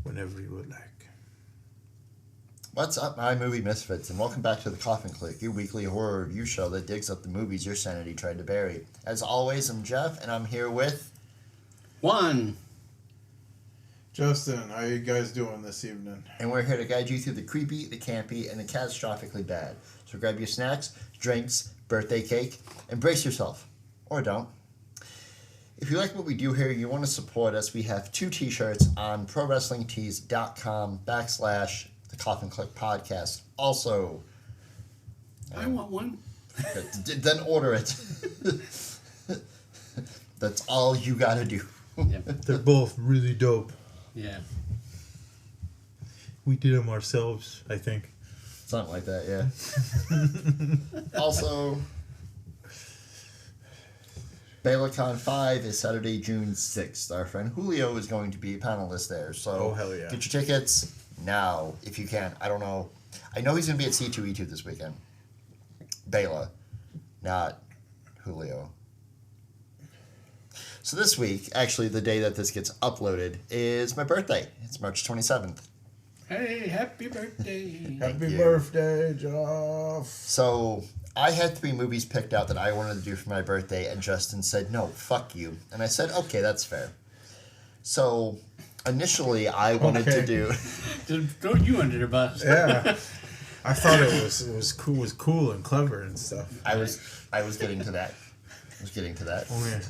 whenever you would like. What's up, my movie misfits, and welcome back to the Koffin Click, your weekly horror review show that digs up the movies your sanity tried to bury. As always, I'm Jeff, and I'm here with... Juan. Justin, how you guys doing this evening? And we're here to guide you through the creepy, the campy, and the catastrophically bad. So grab your snacks, drinks, birthday cake, and brace yourself. Or don't. If you like what we do here and you want to support us, we have 2 t-shirts on prowrestlingtees.com/the Koffin Click podcast. Also, I want one. Then order it. That's all you gotta do. Yep. They're both really dope. Yeah. We did them ourselves, I think. Something like that, yeah. Also, BelaCon 5 is Saturday, June 6th. Our friend Julio is going to be a panelist there. So hell yeah. Get your tickets now, if you can. I don't know. I know he's going to be at C2E2 this weekend. Bela, not Julio. So this week, actually the day that this gets uploaded, is my birthday. It's March 27th. Hey, happy birthday. Happy birthday, Jeff. So I had 3 movies picked out that I wanted to do for my birthday, and Justin said, no, fuck you. And I said, okay, that's fair. So initially I wanted to do... Just throw you under the bus. Yeah. I thought it was cool and clever and stuff. I was getting to that. Oh, yeah.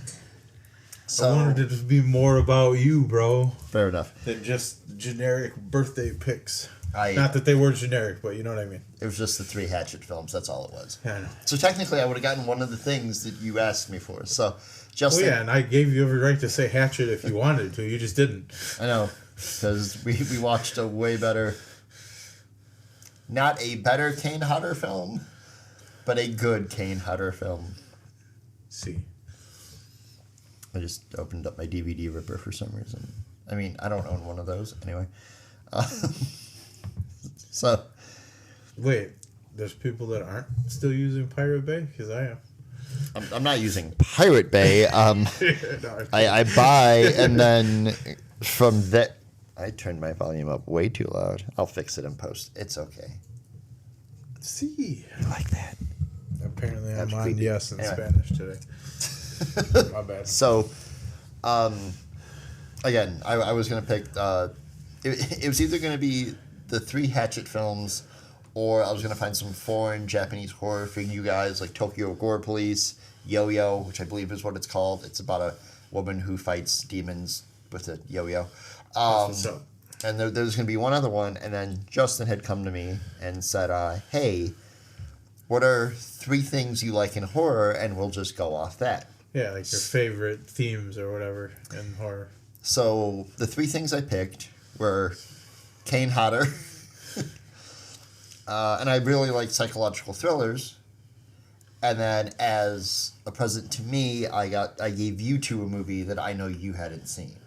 So, I wanted it to be more about you, bro. Fair enough. Than just generic birthday picks. I Not that they were generic, but you know what I mean. It was just the 3 Hatchet films. That's all it was. Yeah, I know. So technically, I would have gotten one of the things that you asked me for. So, Justin... Well, yeah, and I gave you every right to say Hatchet if you wanted to. You just didn't. I know. Because we watched a way better... Not a better Kane Hodder film, but a good Kane Hodder film. See. I just opened up my DVD ripper for some reason. I mean, I don't own one of those anyway. So... Wait, there's people that aren't still using Pirate Bay? Because I am. I'm not using Pirate Bay. No, I buy, and then from that... I turned my volume up way too loud. I'll fix it in post. It's okay. See. You like that? Apparently That's I'm on creepy. yes in Anyway. Spanish today. My bad. So, again, I was going to pick... it was either going to be the 3 Hatchet films, or I was going to find some foreign Japanese horror for you guys, like Tokyo Gore Police, Yo-Yo, which I believe is what it's called. It's about a woman who fights demons with a yo-yo. What's up? And there was going to be one other one, and then Justin had come to me and said, hey, what are 3 things you like in horror, and we'll just go off that. Yeah, like your favorite themes or whatever in horror. So the 3 things I picked were Kane Hodder, and I really like psychological thrillers. And then as a present to me, I gave you 2 a movie that I know you hadn't seen,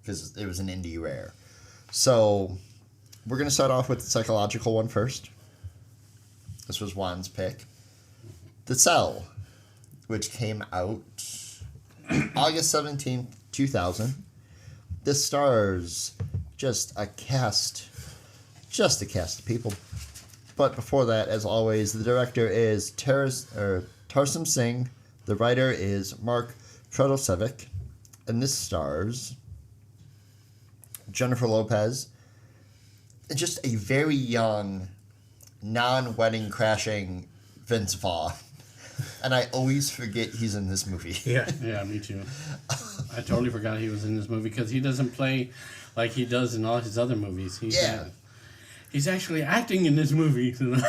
because it was an indie rare. So we're going to start off with the psychological one first. This was Juan's pick. The Cell, which came out August 17th, 2000. This stars just a cast of people. But before that, as always, the director is Tarsum Singh. The writer is Mark Protasevic. And this stars Jennifer Lopez, and just a very young, non-wedding crashing Vince Vaughn. And I always forget he's in this movie. Yeah. Yeah, me too. I totally forgot he was in this movie because he doesn't play like he does in all his other movies. He's actually acting in this movie. Well,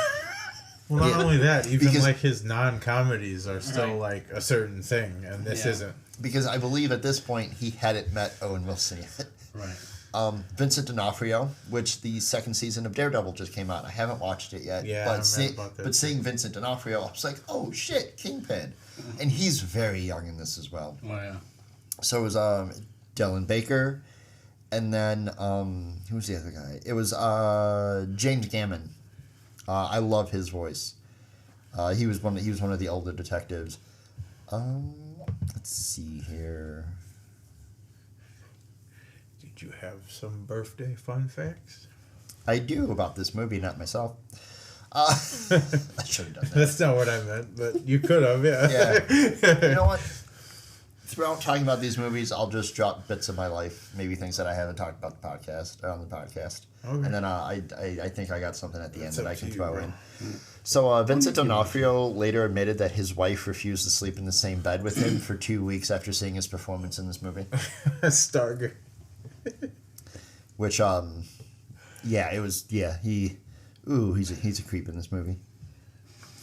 not only that, even because, like his non-comedies are still like a certain thing, and this isn't. Because I believe at this point he hadn't met Owen Wilson yet. Right. Vincent D'Onofrio, which the 2nd season of Daredevil just came out. I haven't watched it yet. Yeah, but, about that. But seeing Vincent D'Onofrio, I was like, oh shit, Kingpin. And he's very young in this as well. Oh, yeah. So it was Dylan Baker, and then who was the other guy? It was James Gammon. I love his voice. He was one of the older detectives. Let's see here. Did you have some birthday fun facts? I do about this movie, not myself. I should have done that. That's not what I meant, but you could have, yeah. Yeah. You know what? Throughout talking about these movies, I'll just drop bits of my life, maybe things that I haven't talked about on the podcast. Okay. And then I think I got something at the end that I can throw in. So Vincent D'Onofrio later admitted that his wife refused to sleep in the same bed with him for 2 weeks after seeing his performance in this movie. Starger. Which, yeah, it was, yeah, he's a creep in this movie.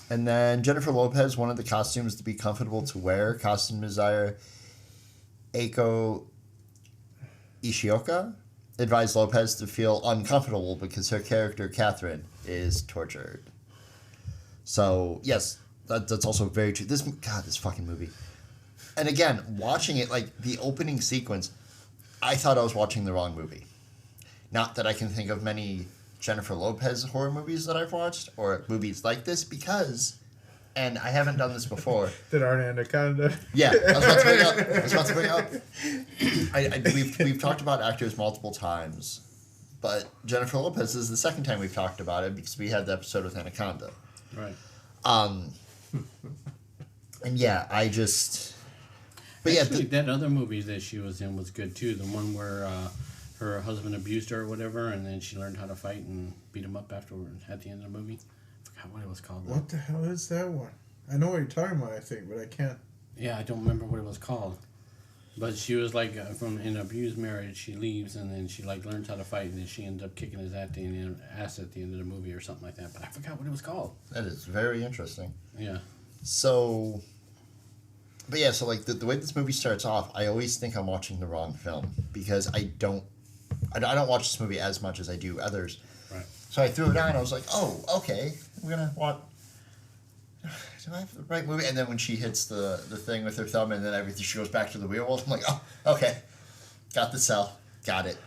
And then Jennifer Lopez wanted the costumes to be comfortable to wear. Costume designer Eiko Ishioka advised Lopez to feel uncomfortable because her character, Catherine, is tortured. So, yes, that's also very true. This fucking movie. And again, watching it, like, the opening sequence, I thought I was watching the wrong movie. Not that I can think of many Jennifer Lopez horror movies that I've watched, or movies like this, because, and I haven't done this before. That aren't Anaconda. Yeah, I was about to bring up. We've talked about actors multiple times, but Jennifer Lopez is the second time we've talked about it because we had the episode with Anaconda. Right. And yeah, I just. But actually, yeah, that other movie that she was in was good too. The one where her husband abused her or whatever, and then she learned how to fight and beat him up afterward at the end of the movie. I forgot what it was called. What the hell is that one? I know what you're talking about, I think, but I can't. Yeah, I don't remember what it was called. But she was like from an abused marriage. She leaves and then she like learns how to fight, and then she ends up kicking his ass at the end of the movie or something like that. But I forgot what it was called. That is very interesting. Yeah. So. But yeah, so like the way this movie starts off, I always think I'm watching the wrong film because I don't watch this movie as much as I do others. Right. So I threw it on. I was like, oh, okay, we're gonna watch. Do I have the right movie? And then when she hits the thing with her thumb, and then everything, she goes back to the real world. I'm like, oh, okay, got the cell, got it.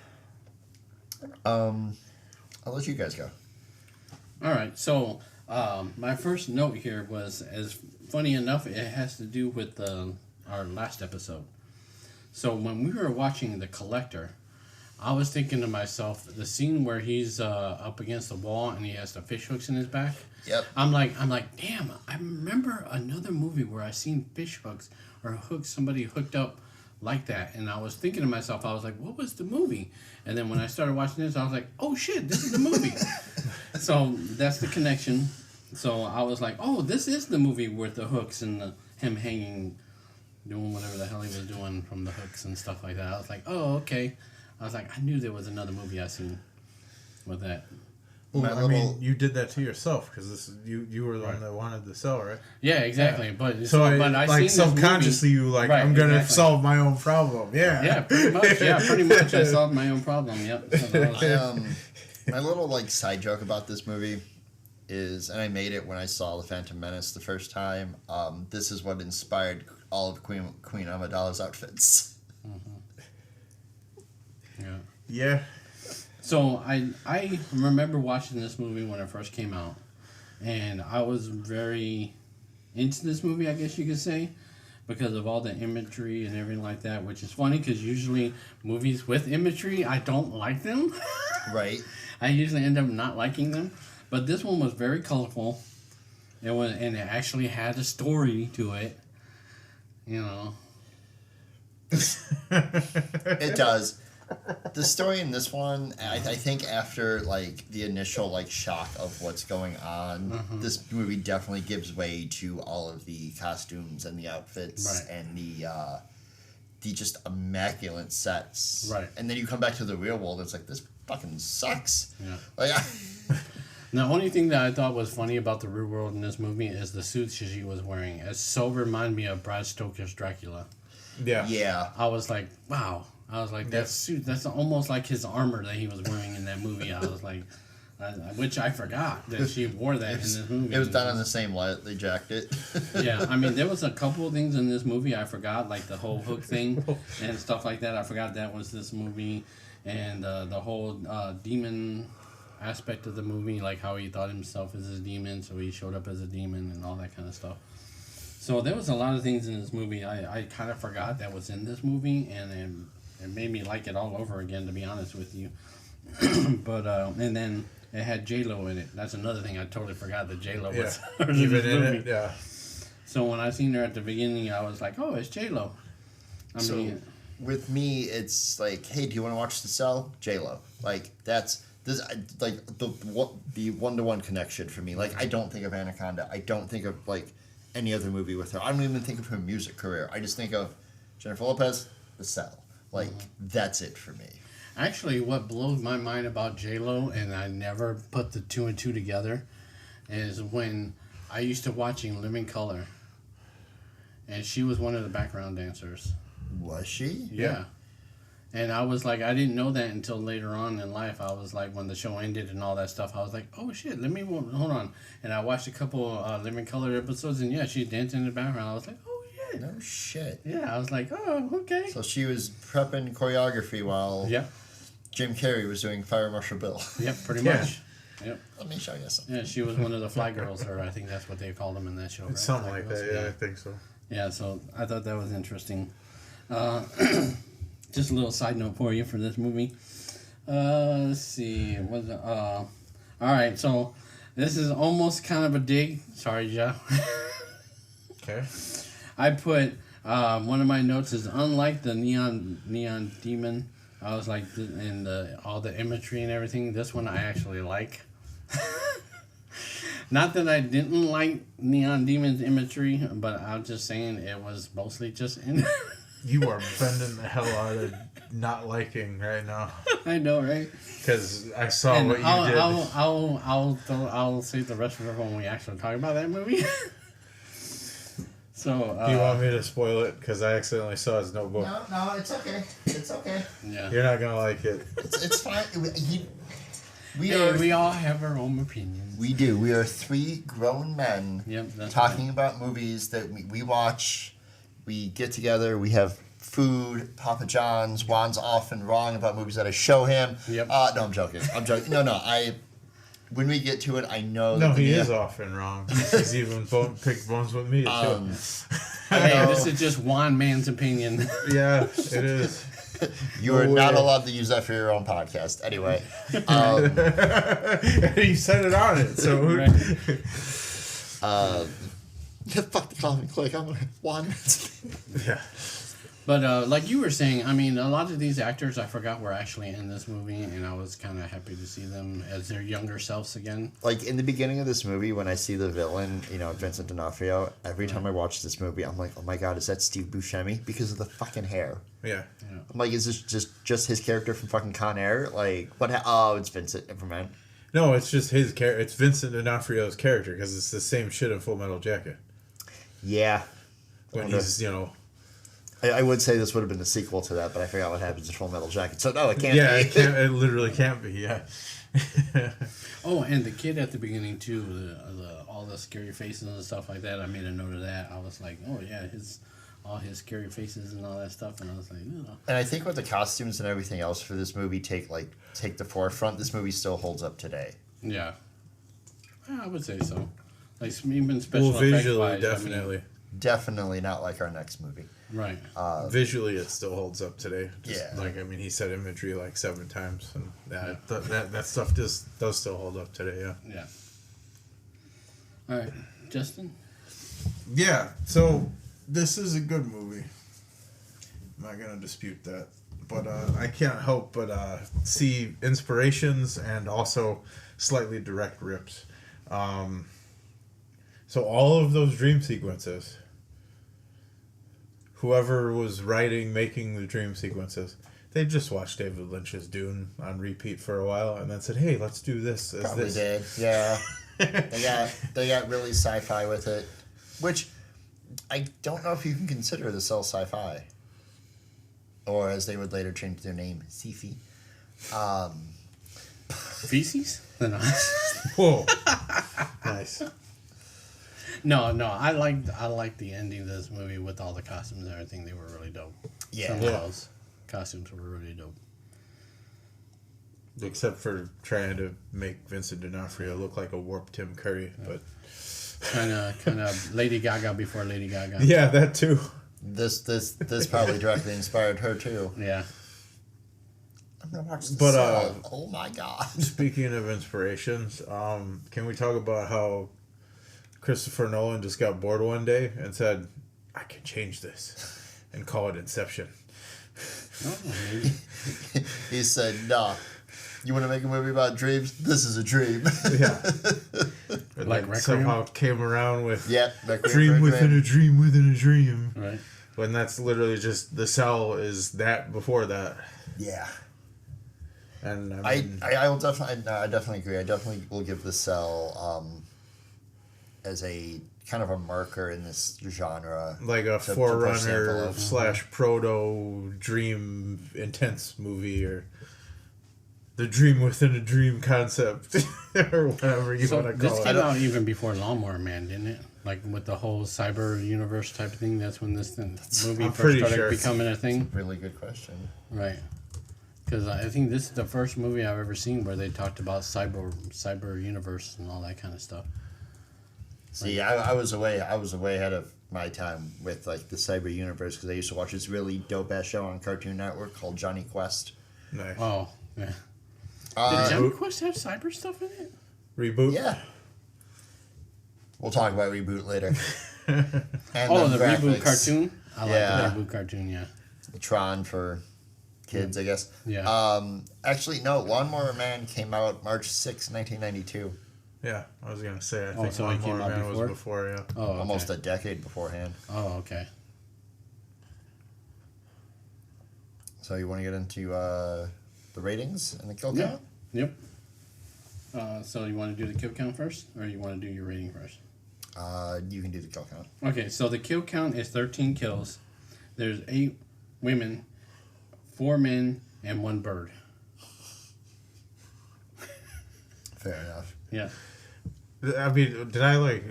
I'll let you guys go. All right. So my first note here was, as funny enough, it has to do with our last episode. So when we were watching The Collector, I was thinking to myself, the scene where he's up against the wall and he has the fish hooks in his back. Yep. I'm like, damn, I remember another movie where I seen fish hooks or hooks, somebody hooked up like that. And I was thinking to myself, I was like, what was the movie? And then when I started watching this, I was like, oh shit, this is the movie. So that's the connection. So I was like, oh, this is the movie with the hooks and him hanging, doing whatever the hell he was doing from the hooks and stuff like that. I was like, oh, okay. I was like, I knew there was another movie I seen with that. Well, I mean, you did that to yourself because you were the one that wanted the cell, right? Yeah, exactly. Yeah. But I like seen subconsciously, you like, right, I'm gonna solve my own problem. Yeah. Yeah, pretty much. Yeah, pretty much. I solved my own problem. Yep. So my little like side joke about this movie is, and I made it when I saw The Phantom Menace the first time. This is what inspired all of Queen Amidala's outfits. Mm-hmm. Yeah. Yeah. So I remember watching this movie when it first came out, and I was very into this movie, I guess you could say, because of all the imagery and everything like that, which is funny because usually movies with imagery, I don't like them. Right. I usually end up not liking them, but this one was very colorful. And it actually had a story to it, you know. It does. The story in this one, I think after like the initial like shock of what's going on, this movie definitely gives way to all of the costumes and the outfits, right, and the just immaculate sets. Right. And then you come back to the real world, it's like, this fucking sucks. Yeah. Like, the only thing that I thought was funny about the real world in this movie is the suits she was wearing. It so reminded me of Bram Stoker's Dracula. Yeah. Yeah. I was like, wow. I was like, that suit, that's almost like his armor that he was wearing in that movie. I was like, which I forgot that she wore that in this movie. It was done in the same light they jacked it. Yeah, I mean, there was a couple of things in this movie I forgot, like the whole hook thing and stuff like that. I forgot that was this movie, and the whole demon aspect of the movie, like how he thought himself as a demon, so he showed up as a demon and all that kind of stuff. So there was a lot of things in this movie I kind of forgot that was in this movie, and then it made me like it all over again, to be honest with you. But and then it had J-Lo in it. That's another thing I totally forgot that J-Lo was even in it. Yeah. So when I seen her at the beginning, I was like, oh, it's J-Lo. With me, it's like, hey, do you want to watch The Cell? J-Lo. Like, that's this, like the one-to-one connection for me. Like, I don't think of Anaconda. I don't think of like any other movie with her. I don't even think of her music career. I just think of Jennifer Lopez, The Cell. Like, that's it for me. Actually, what blows my mind about J-Lo, and I never put the two and two together, is when I used to watch In Living Color, and she was one of the background dancers. Was she? Yeah. And I was like, I didn't know that until later on in life. I was like, when the show ended and all that stuff, I was like, oh shit, hold on. And I watched a couple Living Color episodes, and yeah, she's dancing in the background. I was like, oh shit. No shit. Yeah, I was like, oh, okay. So she was prepping choreography while Jim Carrey was doing Fire Marshal Bill. Yep, pretty much. Yep. Let me show you something. Yeah, she was one of the fly girls, or I think that's what they called them in that show. Right? Something like that, yeah, I think so. Yeah, so I thought that was interesting. Just a little side note for you for this movie. Let's see. All right, so this is almost kind of a dig. Sorry, Joe. Okay. I put one of my notes is unlike the neon demon. I was like, and all the imagery and everything. This one I actually like. Not that I didn't like Neon Demon's imagery, but I'm just saying it was mostly just in. You are bending the hell out of not liking right now. I know, right? Because I saw what you did. I'll save the rest of it when we actually talk about that movie. So. Do you want me to spoil it? Because I accidentally saw his notebook. No, it's okay. It's okay. Yeah. You're not gonna like it. It's fine. We all have our own opinions. We do. We are three grown men talking about movies that we watch. We get together. We have food, Papa John's. Juan's often wrong about movies that I show him. Yep. No, I'm joking. No. When we get to it, I know. No, he is often wrong. He's even picked bones with me too. Hey, this is just one man's opinion. Yeah, it is. You are not allowed to use that for your own podcast. Anyway. You said it on it, so. Right. Fuck the Koffin Click. I'm one. Yeah. But like you were saying, I mean, a lot of these actors I forgot were actually in this movie, and I was kind of happy to see them as their younger selves again. Like, in the beginning of this movie, when I see the villain, Vincent D'Onofrio, every time I watch this movie, I'm like, oh my god, is that Steve Buscemi? Because of the fucking hair. Yeah. I'm like, is this just his character from fucking Con Air? Like, what? It's Vincent. Never mind. No, it's just his character. It's Vincent D'Onofrio's character, because it's the same shit in Full Metal Jacket. Yeah. When he's, I would say this would have been the sequel to that, but I forgot what happens in Full Metal Jacket. So, no, it can't be. Yeah, it literally can't be, yeah. Oh, and the kid at the beginning, too, all the scary faces and stuff like that, I made a note of that. I was like, oh, yeah, all his scary faces and all that stuff, and I was like, And I think with the costumes and everything else for this movie take the forefront, this movie still holds up today. Yeah. I would say so. Like, even special effects visually, wise, definitely. Definitely not like our next movie. Right. Visually, it still holds up today. Yeah. He said imagery like 7 times, and that stuff does still hold up today, yeah. Yeah. All right. Justin? Yeah, so this is a good movie. I'm not going to dispute that. But I can't help but see inspirations and also slightly direct rips. So all of those dream sequences, whoever was making the dream sequences, they just watched David Lynch's Dune on repeat for a while and then said, hey, let's do this. Probably did, yeah. They got really sci-fi with it, which I don't know if you can consider the Cell sci-fi. Or as they would later change their name, sci-fi. Feces? Whoa. Nice. No, I liked the ending of this movie with all the costumes and everything. They were really dope. Yeah. Some of those costumes were really dope. Except for trying to make Vincent D'Onofrio look like a warped Tim Curry, but kind of Lady Gaga before Lady Gaga. Yeah, that too. This probably directly inspired her too. Yeah. I'm gonna watch the But, Cell. Oh my god. Speaking of inspirations, can we talk about how Christopher Nolan just got bored one day and said, I can change this and call it Inception. He said, nah. You want to make a movie about dreams? This is a dream. Yeah. And Like then Requiem? somehow came around with Yeah, dream within a dream within a dream. Right. When that's literally just the Cell is that before that. Yeah. And I will definitely, no, I definitely agree. I definitely will give the Cell as a kind of a marker in this genre. like a to push the forerunner envelope. / proto dream intense movie, or the dream within a dream concept, or whatever you So want to this call came it. out even before Lawnmower Man, didn't it? Like with the whole cyber universe type of thing. That's when this movie I'm first pretty started sure. becoming a thing. Really good question. Right. Because I think this is the first movie I've ever seen where they talked about cyber universe and all that kind of stuff. See, I was way ahead of my time with like the cyber universe because I used to watch this really dope ass show on Cartoon Network called Johnny Quest. Nice. Oh, yeah. Did Uh, Johnny Quest have cyber stuff in it? Reboot. yeah. We'll talk about reboot later. And Oh, then the reboot graphics. cartoon? I Yeah. like the reboot cartoon, yeah. Tron for kids, I guess. Yeah. Actually, no. Lawnmower Man came out March 6, 1992. Yeah, I was gonna say. I Oh, think so it came Lawnmower out Man before? was before. Yeah. Oh, okay. Almost a decade beforehand. Oh, okay. So you want to get into the ratings and the kill Yeah. count? Yep. So you want to do the kill count first, or you want to do your rating first? You can do the kill count. Okay, so the kill count is 13 kills. There's 8 women, 4 men, and 1 bird. Fair enough. Yeah. I mean, did I like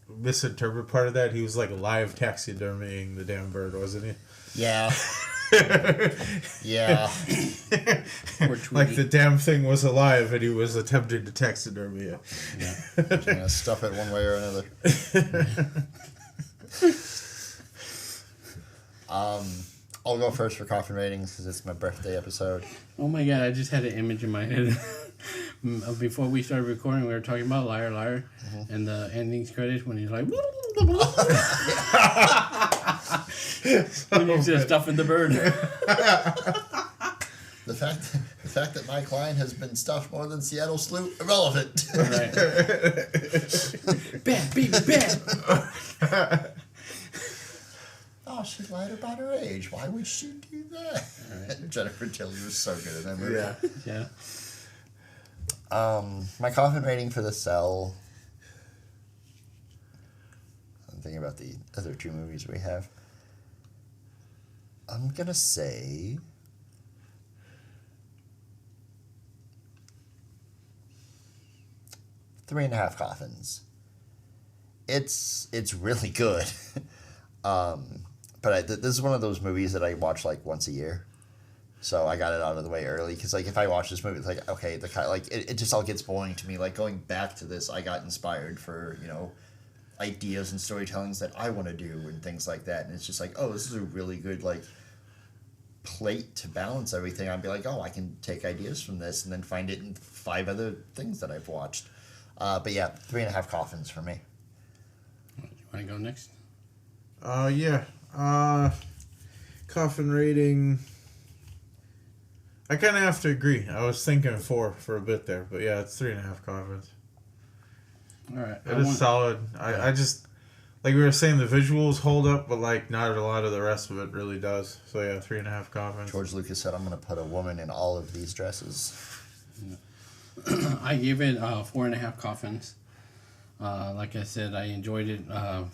misinterpret part of that? He was like live taxidermying the damn bird, wasn't he? Yeah. Yeah. Poor Like Tweety. the damn thing was alive and he was attempting to taxidermy it. Yeah. I'm gonna stuff it one way or another. I'll go first for Koffin Ratings because it's my birthday episode. Oh my god, I just had an image in my head. Before we started recording, we were talking about Liar Liar and the endings credits when he's like, when he's just stuffing the bird. The fact that my client has been stuffed more than Seattle Sloot, irrelevant. Right. Bad, baby, bad. Oh, she lied about her age. Why would she do that? Right. Jennifer Tilly was so good in that movie. Yeah. Yeah. My Koffin rating for The Cell. I'm thinking about the other 2 movies we have. I'm gonna say 3.5 coffins. It's really good. But this is one of those movies that I watch like once a year. So I got it out of the way early because like if I watch this movie, it's like okay, it just all gets boring to me. Like going back to this, I got inspired for ideas and storytellings that I want to do and things like that. And it's just like, oh, this is a really good like plate to balance everything. I'd be like, oh, I can take ideas from this and then find it in 5 other things that I've watched. But yeah, 3.5 coffins for me. You want to go next? Yeah. Koffin rating. I kind of have to agree. I was thinking 4 for a bit there, but yeah, it's 3.5 coffins. All right. It is solid. I just, like we were saying, the visuals hold up, but like not a lot of the rest of it really does. So yeah, 3.5 coffins. George Lucas said, I'm going to put a woman in all of these dresses. I gave it 4.5 coffins. Like I said, I enjoyed it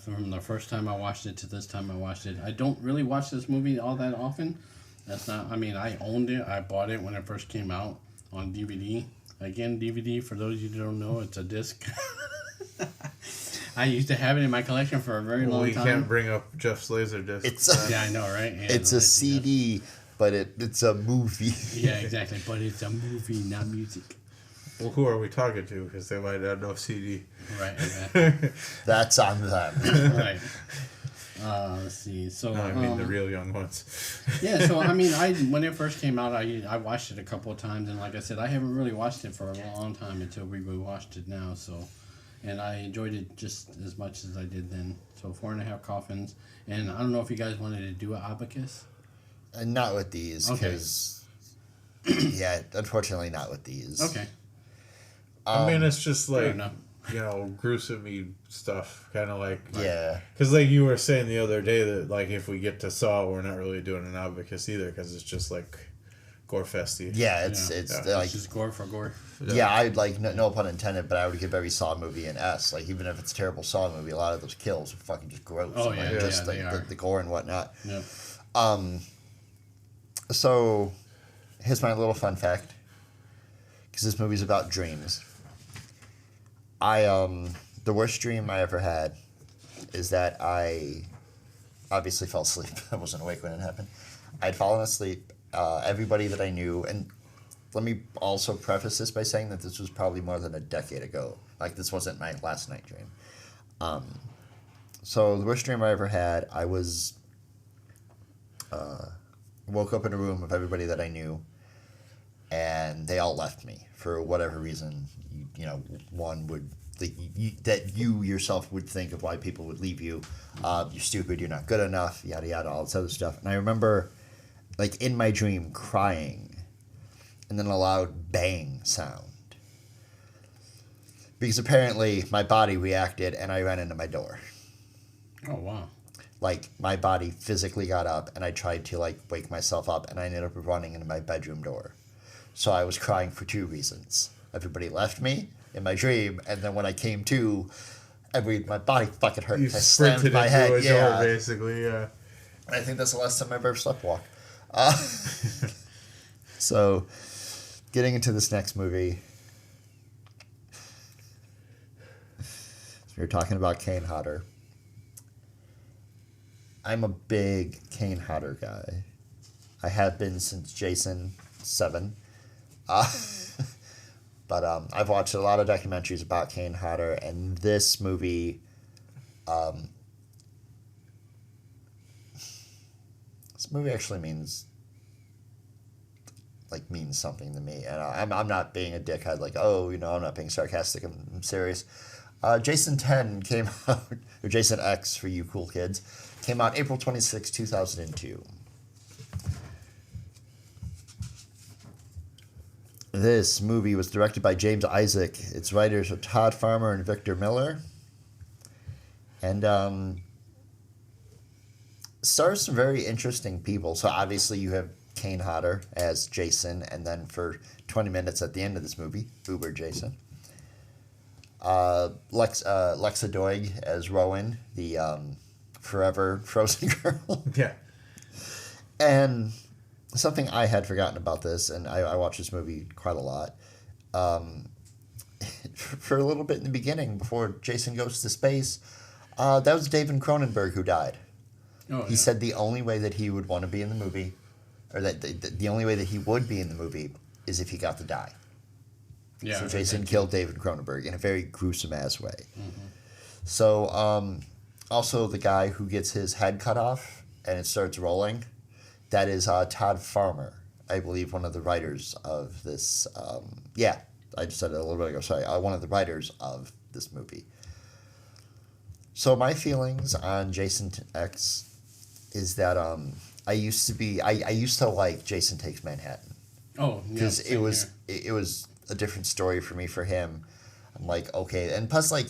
from the first time I watched it to this time I watched it. I don't really watch this movie all that often. That's not, I mean, I owned it. I bought it when it first came out on DVD. Again, DVD, for those of you who don't know, it's a disc. I used to have it in my collection for a very long We time. can't bring up Jeff's Laserdisc. It's Yeah, I know, right? Yeah, it's a CD, but it's a movie. Yeah, exactly. But it's a movie, not music. Well, who are we talking to? Because they might not know CD. Right, exactly. That's on them. Right. Let's see. So No, I mean the real young ones. yeah. So I mean, when it first came out, I watched it a couple of times, and like I said, I haven't really watched it for a long time until we watched it now. So, and I enjoyed it just as much as I did then. So 4.5 coffins, and I don't know if you guys wanted to do an abacus. Not with these, Okay. because yeah, unfortunately, not with these. Okay. I mean, it's just Fair like, enough. gruesome stuff, kind of like Yeah. Because like you were saying the other day that like if we get to Saw, we're not really doing an abacus either because it's just like gore festy. Yeah, it's like It's just gore for gore. yeah, I'd like no pun intended, but I would give every Saw movie an S. Like even if it's a terrible Saw movie, a lot of those kills are fucking just gross. Oh, and, yeah, like, yeah, just they like are. the gore and whatnot. Yeah. So here's my little fun fact, because this movie's about dreams. The worst dream I ever had is that I obviously fell asleep. I wasn't awake when it happened. I'd fallen asleep. Everybody that I knew, and let me also preface this by saying that this was probably more than a decade ago. Like, this wasn't my last night dream. So the worst dream I ever had, I was woke up in a room of everybody that I knew, and they all left me for whatever reason. One would that you yourself would think of why people would leave you. You're stupid. You're not good enough. Yada yada. All this other stuff. And I remember, like in my dream, crying, and then a loud bang sound. Because apparently my body reacted, and I ran into my door. Oh wow. Like, my body physically got up, and I tried to, like, wake myself up, and I ended up running into my bedroom door. So I was crying for two reasons. Everybody left me in my dream, and then when I came to, my body fucking hurt. You I slammed sprinted my into head. a Yeah. door, basically, yeah. I think that's the last time I've ever sleptwalked. So, getting into this next movie. So we were talking about Kane Hodder. I'm a big Kane Hodder guy. I have been since Jason 7. But I've watched a lot of documentaries about Kane Hodder, and this movie, actually means something to me. And I'm not being a dickhead, like, I'm not being sarcastic, I'm serious. Jason 10 came out, or Jason X for you cool kids, came out April 26, 2002. This movie was directed by James Isaac. Its writers are Todd Farmer and Victor Miller. And stars some very interesting people. So obviously you have Kane Hodder as Jason, and then for 20 minutes at the end of this movie, Uber Jason. Lexa Doig as Rowan, the forever frozen girl. Yeah. And something I had forgotten about this, and I watched this movie quite a lot. For a little bit in the beginning, before Jason goes to space, that was David Cronenberg who died. He said the only way that he would want to be in the movie, or that the only way that he would be in the movie, is if he got to die. Yeah. So Jason killed David Cronenberg in a very gruesome ass way. Mm-hmm. So also the guy who gets his head cut off and it starts rolling, that is Todd Farmer, I believe one of the writers of this. I just said it a little bit ago. Sorry, one of the writers of this movie. So my feelings on Jason X is that I used to like Jason Takes Manhattan. Oh, yeah. Because it was a different story for me, for him. I'm like, okay. And plus, like,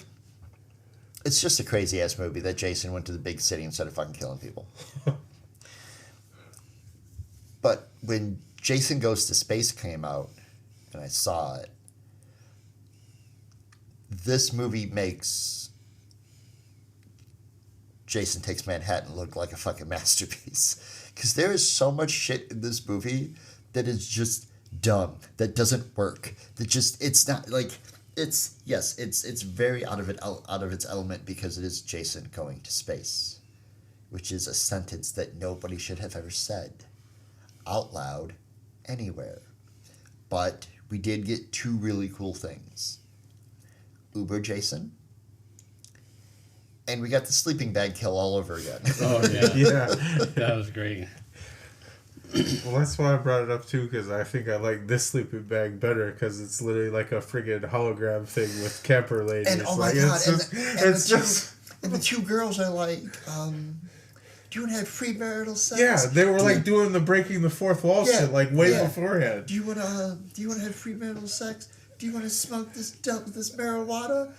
it's just a crazy-ass movie that Jason went to the big city instead of fucking killing people. But when Jason Goes to Space came out, and I saw it, this movie makes Jason Takes Manhattan look like a fucking masterpiece. Because there is so much shit in this movie that is just dumb, that doesn't work, that just, it's not, like, it's very out of its element because it is Jason going to space, which is a sentence that nobody should have ever said out loud anywhere. But we did get two really cool things. Uber Jason And we got the sleeping bag kill all over again. Oh yeah, Yeah. that was great. Well, that's why I brought it up too, because I think I like this sleeping bag better because it's literally like a friggin' hologram thing with camper ladies. And oh my like, god, and the two girls are like, do you want to have premarital sex? yeah, they were like doing the breaking the fourth wall shit like way beforehand. Do you want to have premarital sex? Do you want to smoke this marijuana?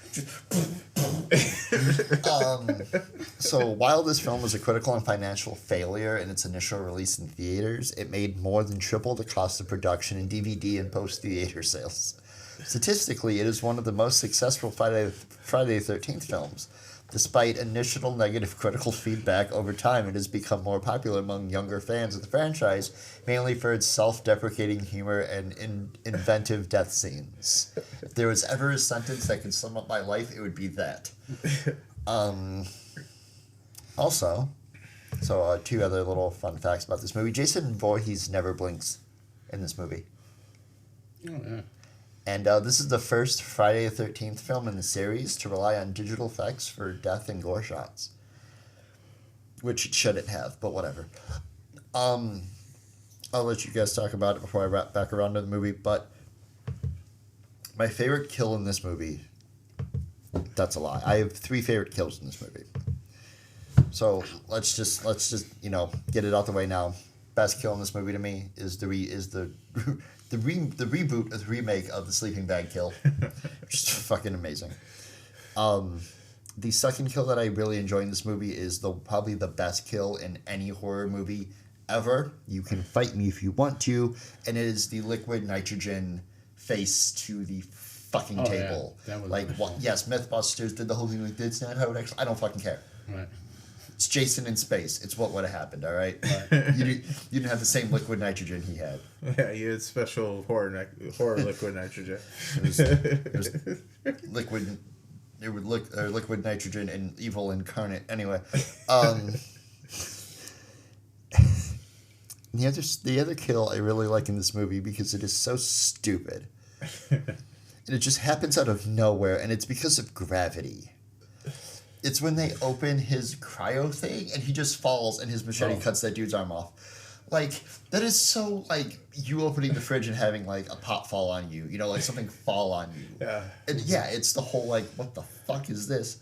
So while this film was a critical and financial failure in its initial release in theaters, it made more than triple the cost of production in DVD and post-theater sales. Statistically, it is one of the most successful Friday the 13th films. Despite initial negative critical feedback, over time it has become more popular among younger fans of the franchise, mainly for its self-deprecating humor and inventive death scenes. If there was ever a sentence that could sum up my life, it would be that. Also, two other little fun facts about this movie. Jason Voorhees never blinks in this movie. Oh yeah. And this is the first Friday the 13th film in the series to rely on digital effects for death and gore shots. Which it shouldn't have, but whatever. I'll let you guys talk about it before I wrap back around to the movie, but my favorite kill in this movie, that's a lie. I have 3 favorite kills in this movie. So let's just get it out the way now. Best kill in this movie to me is the reboot of the remake of the sleeping bag kill. Just fucking amazing. The second kill that I really enjoy in this movie is probably the best kill in any horror movie ever. You can fight me if you want to, and it is the liquid nitrogen face to the fucking table. Yeah. That was like yes, Mythbusters did the whole thing like that's not how it actually. I don't fucking care. Right. It's Jason in space. It's what would have happened, all right? You didn't have the same liquid nitrogen he had. Yeah, you had special horror liquid nitrogen. It was liquid. It would look liquid nitrogen and evil incarnate. Anyway, the other kill I really like in this movie because it is so stupid, and it just happens out of nowhere, and it's because of gravity. It's when they open his cryo thing and he just falls and his machete cuts that dude's arm off. Like, that is so, like, you opening the fridge and having, like, a pop fall on you. You know, like, something fall on you. Yeah. And, yeah, it's the whole, like, what the fuck is this?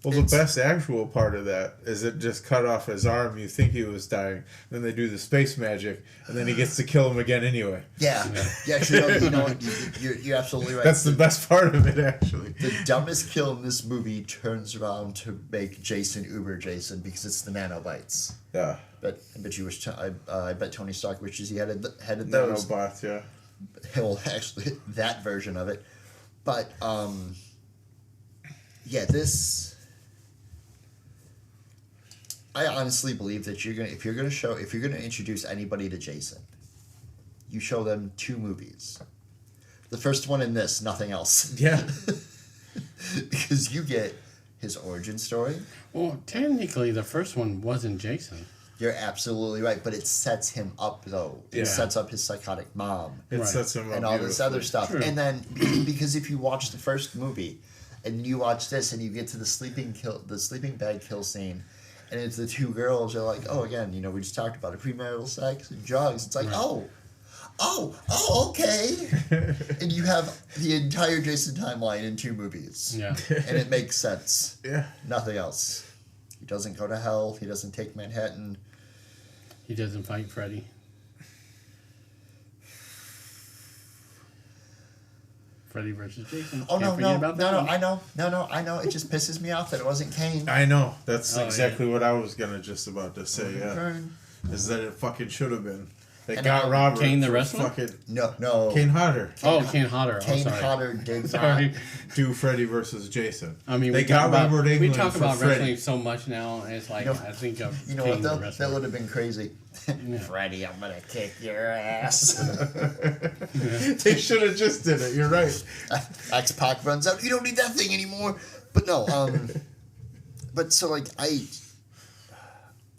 Well, the best actual part of that is it just cut off his arm. You think he was dying. Then they do the space magic, and then he gets to kill him again anyway. Yeah. Yeah, actually, you know what? You're absolutely right. That's the best part of it, actually. The dumbest kill in this movie turns around to make Jason Uber Jason because it's the nanobites. Yeah. But I bet you wish. I bet Tony Stark wishes he had those. Nanobots, yeah. Well, actually, that version of it. But yeah, this. I honestly believe that if you're gonna introduce anybody to Jason, you show them 2 movies. The first one in this, nothing else. Yeah. Because you get his origin story. Well, technically, the first one wasn't Jason. You're absolutely right, but it sets him up, though. It sets up his psychotic mom. It sets him up. And all this other stuff. True. And then, because if you watch the first movie, and you watch this, and you get to the sleeping bag kill scene, and it's the 2 girls, they're like, oh, again, you know, we just talked about it, premarital sex and drugs. It's like, okay. And you have the entire Jason timeline in 2 movies. Yeah. And it makes sense. Yeah. Nothing else. He doesn't go to hell. He doesn't take Manhattan. He doesn't fight Freddy. Freddy versus Jason. Oh, no, I know. It just pisses me off that it wasn't Kane. I know. That's exactly what I was just about to say, Burn. Is that it fucking should have been. They And got Robert. Kane the wrestler? Fucking No. Kane Hodder. Kane Hodder. Kane sorry. Hodder did Sorry. Do Freddy versus Jason. I mean, they got Robert Englund we talk for about Freddy. wrestling so much now, and it's like, I think of You know Kane what, the though? wrestler. That would have been crazy. Yeah. Freddy, I'm going to kick your ass. They should have just did it. You're right. X-Pac runs out. You don't need that thing anymore. But no, but so, like,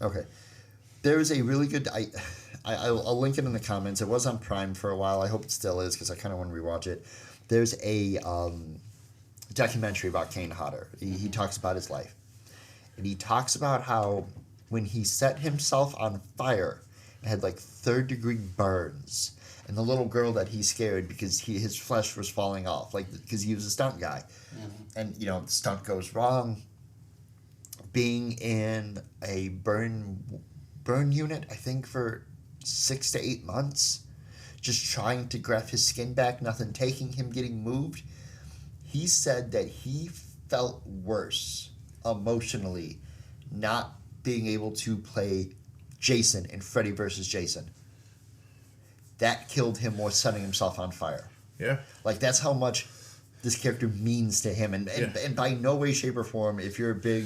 okay. There's a really good... I'll link it in the comments. It was on Prime for a while. I hope it still is because I kind of want to rewatch it. There's a documentary about Kane Hodder. He talks about his life. And he talks about how when he set himself on fire, it had like 3rd-degree burns. And the little girl that he scared because his flesh was falling off, like because he was a stunt guy. And, you know, the stunt goes wrong. Being in a burn unit, I think, for 6 to 8 months, just trying to graft his skin back, nothing taking him, getting moved. He said that he felt worse emotionally not being able to play Jason in Freddy vs. Jason. That killed him more setting himself on fire. Yeah. Like, that's how much this character means to him. And by no way, shape, or form, if you're a big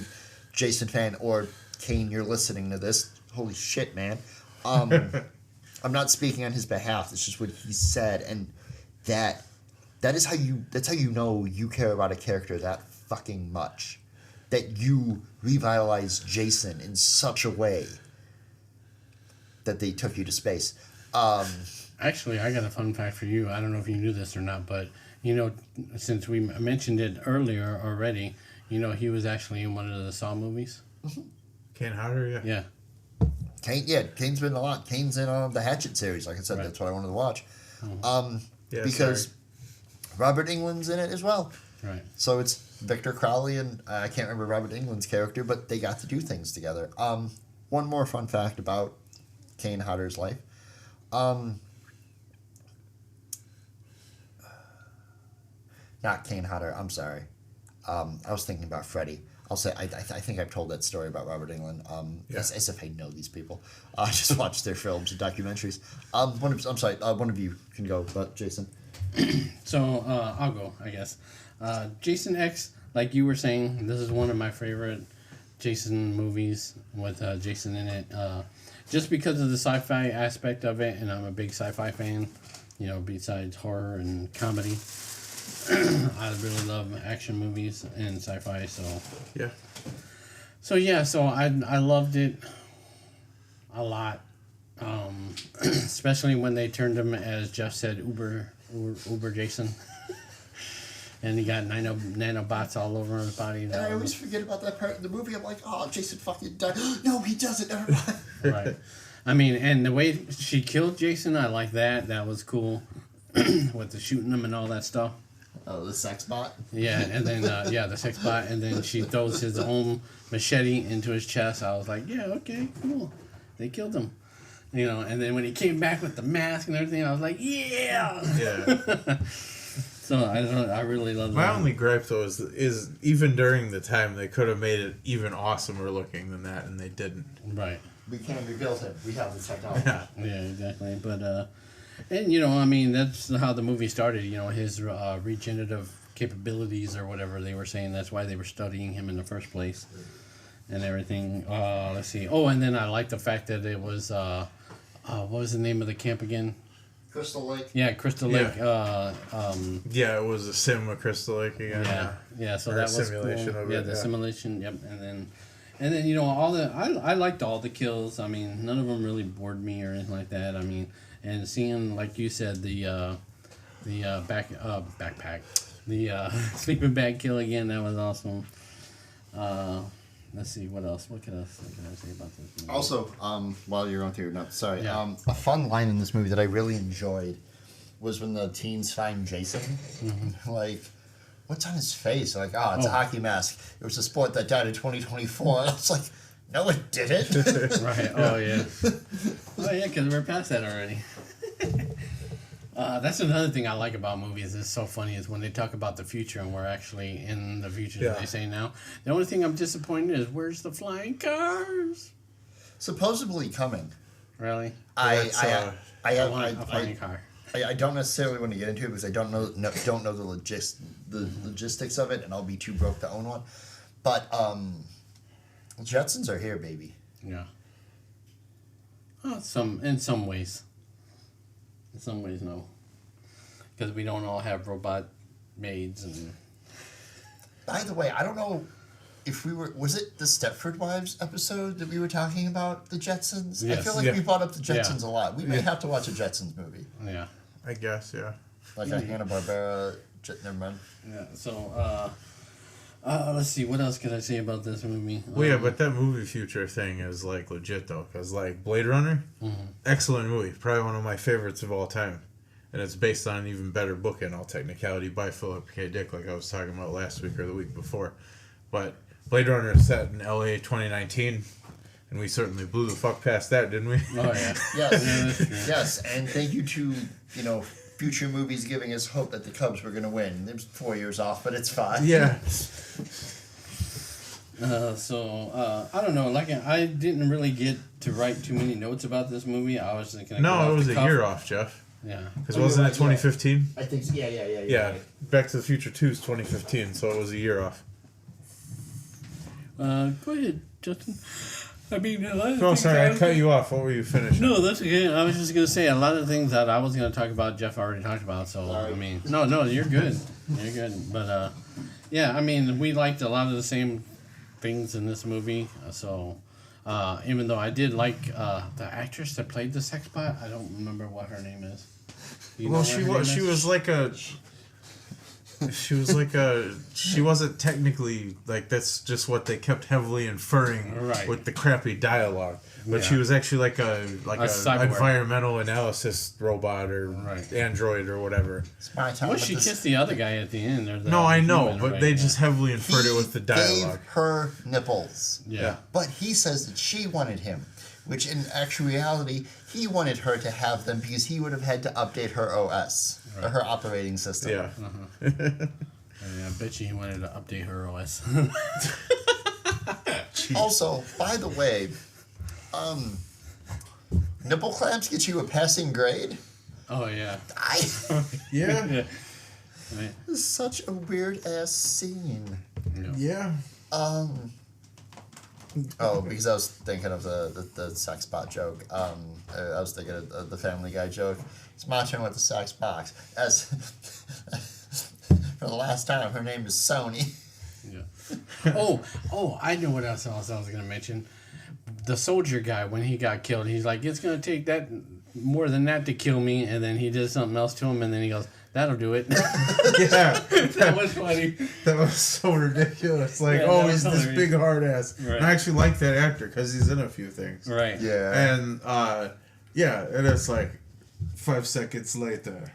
Jason fan, or Kane, you're listening to this, holy shit, man. I'm not speaking on his behalf. It's just what he said. And that's how you know you care about a character that fucking much. That you revitalize Jason in such a way that they took you to space. Actually, I got a fun fact for you. I don't know if you knew this or not, but, you know, since we mentioned it earlier already, you know, he was actually in one of the Saw movies. Kane Hodder, yeah. Yeah. Kane's been a lot. Kane's in the Hatchet series. Like I said, that's what I wanted to watch. Because Robert Englund's in it as well. Right. So it's Victor Crowley and I can't remember Robert Englund's character, but they got to do things together. One more fun fact about Kane Hodder's life. Not Kane Hodder, I'm sorry. I was thinking about Freddy. I'll say, I think I've told that story about Robert Englund. As if I know these people. I just watch their films and documentaries. One of you can go, but Jason. So, I'll go, I guess. Jason X, like you were saying, this is one of my favorite Jason movies with Jason in it. Just because of the sci-fi aspect of it, and I'm a big sci-fi fan, you know, besides horror and comedy. I really love action movies and sci-fi, so... Yeah. So I loved it a lot. Especially when they turned him, as Jeff said, Uber Jason. And he got nanobots all over his body. And I always forget about that part in the movie. I'm like, oh, Jason fucking died. No, he doesn't. Never mind. Right. I mean, and the way she killed Jason, I like that. That was cool. With the shooting him and all that stuff. Oh, the sex bot? Yeah, and then, the sex bot. And then she throws his own machete into his chest. I was like, yeah, okay, cool. They killed him. You know, and then when he came back with the mask and everything, I was like, yeah! Yeah. So I really love that. My only gripe, though, is even during the time, they could have made it even awesomer looking than that, and they didn't. Right. We can't rebuild him. We have the technology. Yeah, exactly. But, and, you know, I mean, that's how the movie started, you know, his regenerative capabilities or whatever they were saying. That's why they were studying him in the first place and everything. Let's see. Oh, and then I like the fact that it was, what was the name of the camp again? Crystal Lake. Yeah, Crystal Lake. Yeah, it was a sim of Crystal Lake again. Yeah. So or that was simulation cool. of Yeah, it, the simulation. Yep, and then you know I liked all the kills. I mean, none of them really bored me or anything like that. I mean, and seeing, like you said, the backpack, the sleeping bag kill again. That was awesome. Let's see, what else? What can I say about this movie? Also, while you're going through, a fun line in this movie that I really enjoyed was when the teens find Jason. Like, what's on his face? Like, it's a hockey mask. It was a sport that died in 2024. And I was like, no, it didn't. Right. Oh yeah. Because we're past that already. That's another thing I like about movies. It's so funny is when they talk about the future and we're actually in the future. They say now. The only thing I'm disappointed is where's the flying cars? Supposedly coming. Really? I want a flying car. I don't necessarily want to get into it because I don't know the logistics of it, and I'll be too broke to own one. But Jetsons are here, baby. Yeah. In some ways. In some ways, no. Because we don't all have robot maids and... By the way, I don't know if we were... Was it the Stepford Wives episode that we were talking about the Jetsons? Yes. I feel like we brought up the Jetsons a lot. We may have to watch a Jetsons movie. Yeah. I guess, yeah. Like a Hanna-Barbera Never mind. Yeah. So, let's see. What else could I say about this movie? Well, yeah, but that movie future thing is like legit though, because like Blade Runner, excellent movie, probably one of my favorites of all time, and it's based on an even better book in all technicality by Philip K. Dick, like I was talking about last week or the week before. But Blade Runner is set in LA 2019, and we certainly blew the fuck past that, didn't we? Oh yeah. Yes, yes, and thank you to future movies giving us hope that the Cubs were going to win. It was 4 years off, but it's fine. Yeah. I don't know. Like, I didn't really get to write too many notes about this movie. I was just gonna. No, it was a year off, Jeff. Yeah. Because wasn't it 2015? I think so. Yeah. Yeah. Back to the Future 2 is 2015, so it was a year off. Go ahead, Justin. I mean, a lot of No, things sorry, I cut you off. What were you finishing? No, that's okay. I was just gonna say a lot of things that I was gonna talk about. Jeff already talked about. So Sorry. I mean, no, you're good. You're good. But yeah, I mean, we liked a lot of the same things in this movie. So even though I did like the actress that played the sex bot, I don't remember what her name is. Well, she wasn't technically like, that's just what they kept heavily inferring with the crappy dialogue. But she was actually like a environmental analysis robot or android or whatever. Well, she kissed the other guy at the end. No, I know, but they just heavily inferred it with the dialogue. Gave her nipples. Yeah. But he says that she wanted him, which in actual reality, he wanted her to have them because he would have had to update her OS, or her operating system. Yeah. I bet you he wanted to update her OS. Also, by the way, nipple clamps get you a passing grade? Oh, yeah. Yeah. Yeah. Right. This is such a weird ass scene. Yeah. Oh, because I was thinking of the sex bot joke. I was thinking of the Family Guy joke. It's my turn with the sex box. As for the last time, her name is Sony. Yeah. Oh, I know what else I was going to mention. The soldier guy, when he got killed, he's like, it's going to take that more than that to kill me. And then he did something else to him, and then he goes, that'll do it. Yeah. That was funny. That was so ridiculous. Like, Yeah, he's this big hard ass. Right. And I actually like that actor because he's in a few things. Right. Yeah. And, and it's like 5 seconds later.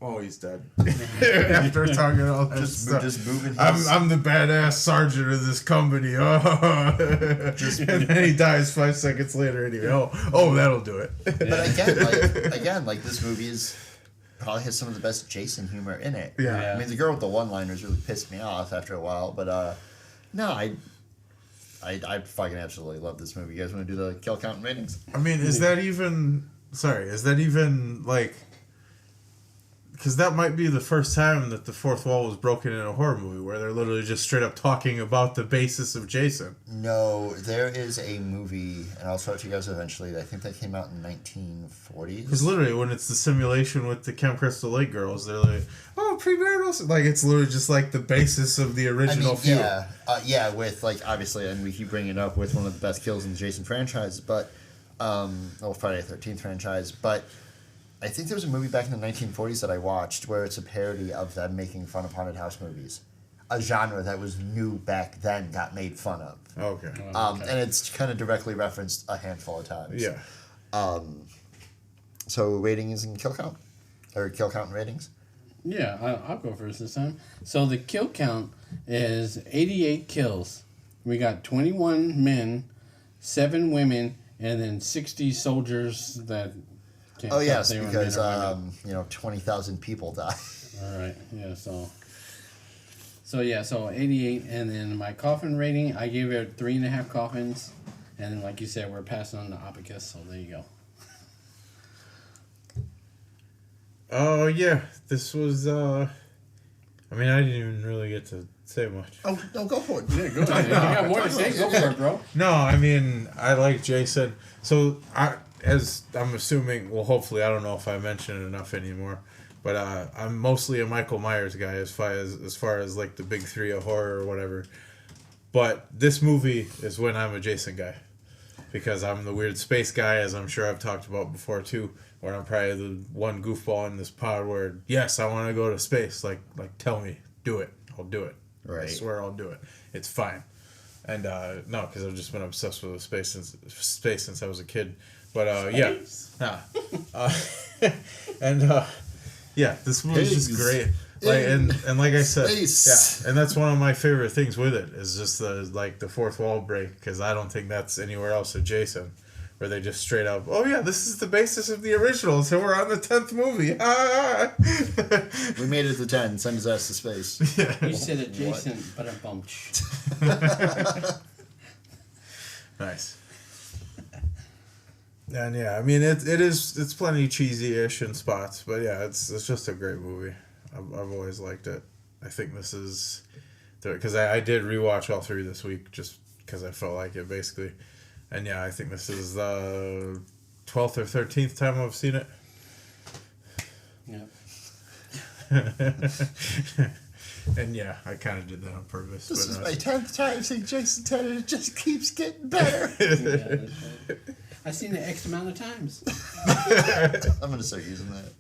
Oh, he's dead. After talking all that stuff. Just moving his... I'm the badass sergeant of this company. Oh. And then he dies 5 seconds later anyway. Oh, that'll do it. But again, this movie probably has some of the best Jason humor in it. Yeah. I mean, the girl with the one-liners really pissed me off after a while, but no, I fucking absolutely love this movie. You guys want to do the kill count and ratings? I mean, is that even like... Because that might be the first time that the fourth wall was broken in a horror movie, where they're literally just straight up talking about the basis of Jason. No, there is a movie, and I'll show it to you guys eventually. I think that came out in 1940s. Because literally, when it's the simulation with the Camp Crystal Lake girls, they're like, "Oh, premarital," like it's literally just like the basis of the original feud. Yeah, with obviously, and we keep bringing it up with one of the best kills in the Jason franchise, but Friday the 13th franchise, but. I think there was a movie back in the 1940s that I watched where it's a parody of them making fun of haunted house movies. A genre that was new back then got made fun of. Okay. And it's kind of directly referenced a handful of times. Yeah. So ratings and kill count? Or kill count and ratings? Yeah, I'll go first this time. So the kill count is 88 kills. We got 21 men, 7 women, and then 60 soldiers that... Oh yes, because 20,000 people die. All right, yeah. So 88, and then my coffin rating, I gave it 3.5 coffins, and then like you said, we're passing on the Opicus, so there you go. Oh yeah, this was. I mean, I didn't even really get to say much. Oh no, go for it. Yeah, go ahead. You got more to say? Go for it, bro. No, I mean, I like Jason. So as I'm assuming, well, hopefully, I don't know if I mention it enough anymore, but I'm mostly a Michael Myers guy as far as like the big three of horror or whatever. But this movie is when I'm a Jason guy, because I'm the weird space guy, as I'm sure I've talked about before too. Where I'm probably the one goofball in this pod where, yes, I want to go to space. Like tell me, do it. I'll do it. Right. I swear I'll do it. It's fine. And no, because I've just been obsessed with space since I was a kid. But yeah, this movie's just great. Like and like I said, Space. and that's one of my favorite things with it is just the fourth wall break, because I don't think that's anywhere else with Jason, where they just straight up, oh yeah, this is the basis of the original, so we're on the 10th movie. We made it to 10. Send his ass to space. Yeah. You said adjacent, but a bunch. Nice. And yeah, I mean it's plenty cheesy-ish in spots, but yeah, it's just a great movie. I've always liked it. I think this is, because I did rewatch all three this week just because I felt like it basically, and yeah, I think this is the 12th or 13th time I've seen it. Yeah. And yeah, I kind of did that on purpose. This but, is my 10th time seeing Jason 10, and it just keeps getting better. Yeah, that's right. I've seen it X amount of times. I'm going to start using that.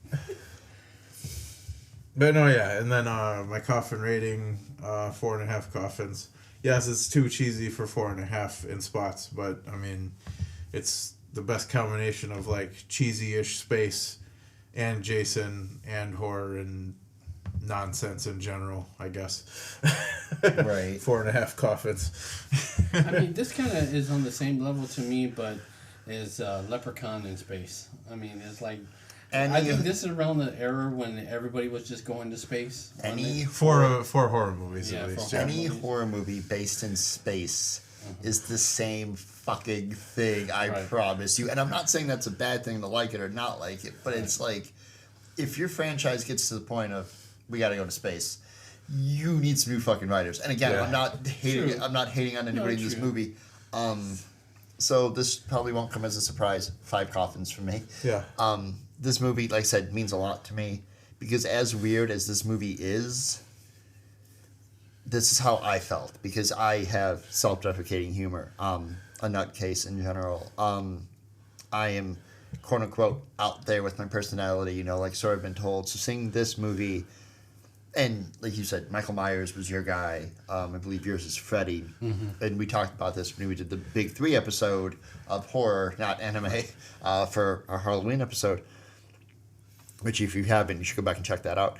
But no, yeah, and then my Koffin rating, 4.5 coffins. Yes, it's too cheesy for 4.5 in spots, but I mean, it's the best combination of like cheesy-ish space and Jason and horror and nonsense in general, I guess. Right. 4.5 coffins. I mean, this kind of is on the same level to me, but is Leprechaun in space. I mean, it's like, I think this is around the era when everybody was just going to space. For horror movies, Yeah, at least. for Yeah. Any horror movie based in space is the same fucking thing, I promise you. And I'm not saying that's a bad thing to like it or not like it, but it's like, if your franchise gets to the point of, we gotta go to space, you need some new fucking writers. And again, Yeah. I'm not hating on anybody in this movie. So this probably won't come as a surprise. 5 coffins for me. Yeah. This movie, like I said, means a lot to me because as weird as this movie is, this is how I felt because I have self-deprecating humor. A nutcase in general. I am, quote unquote, out there with my personality, you know, like sort of been told. So seeing this movie, and like you said, Michael Myers was your guy. I believe yours is Freddy. Mm-hmm. And we talked about this when we did the Big 3 episode of horror, not anime, for our Halloween episode. Which, if you haven't, you should go back and check that out.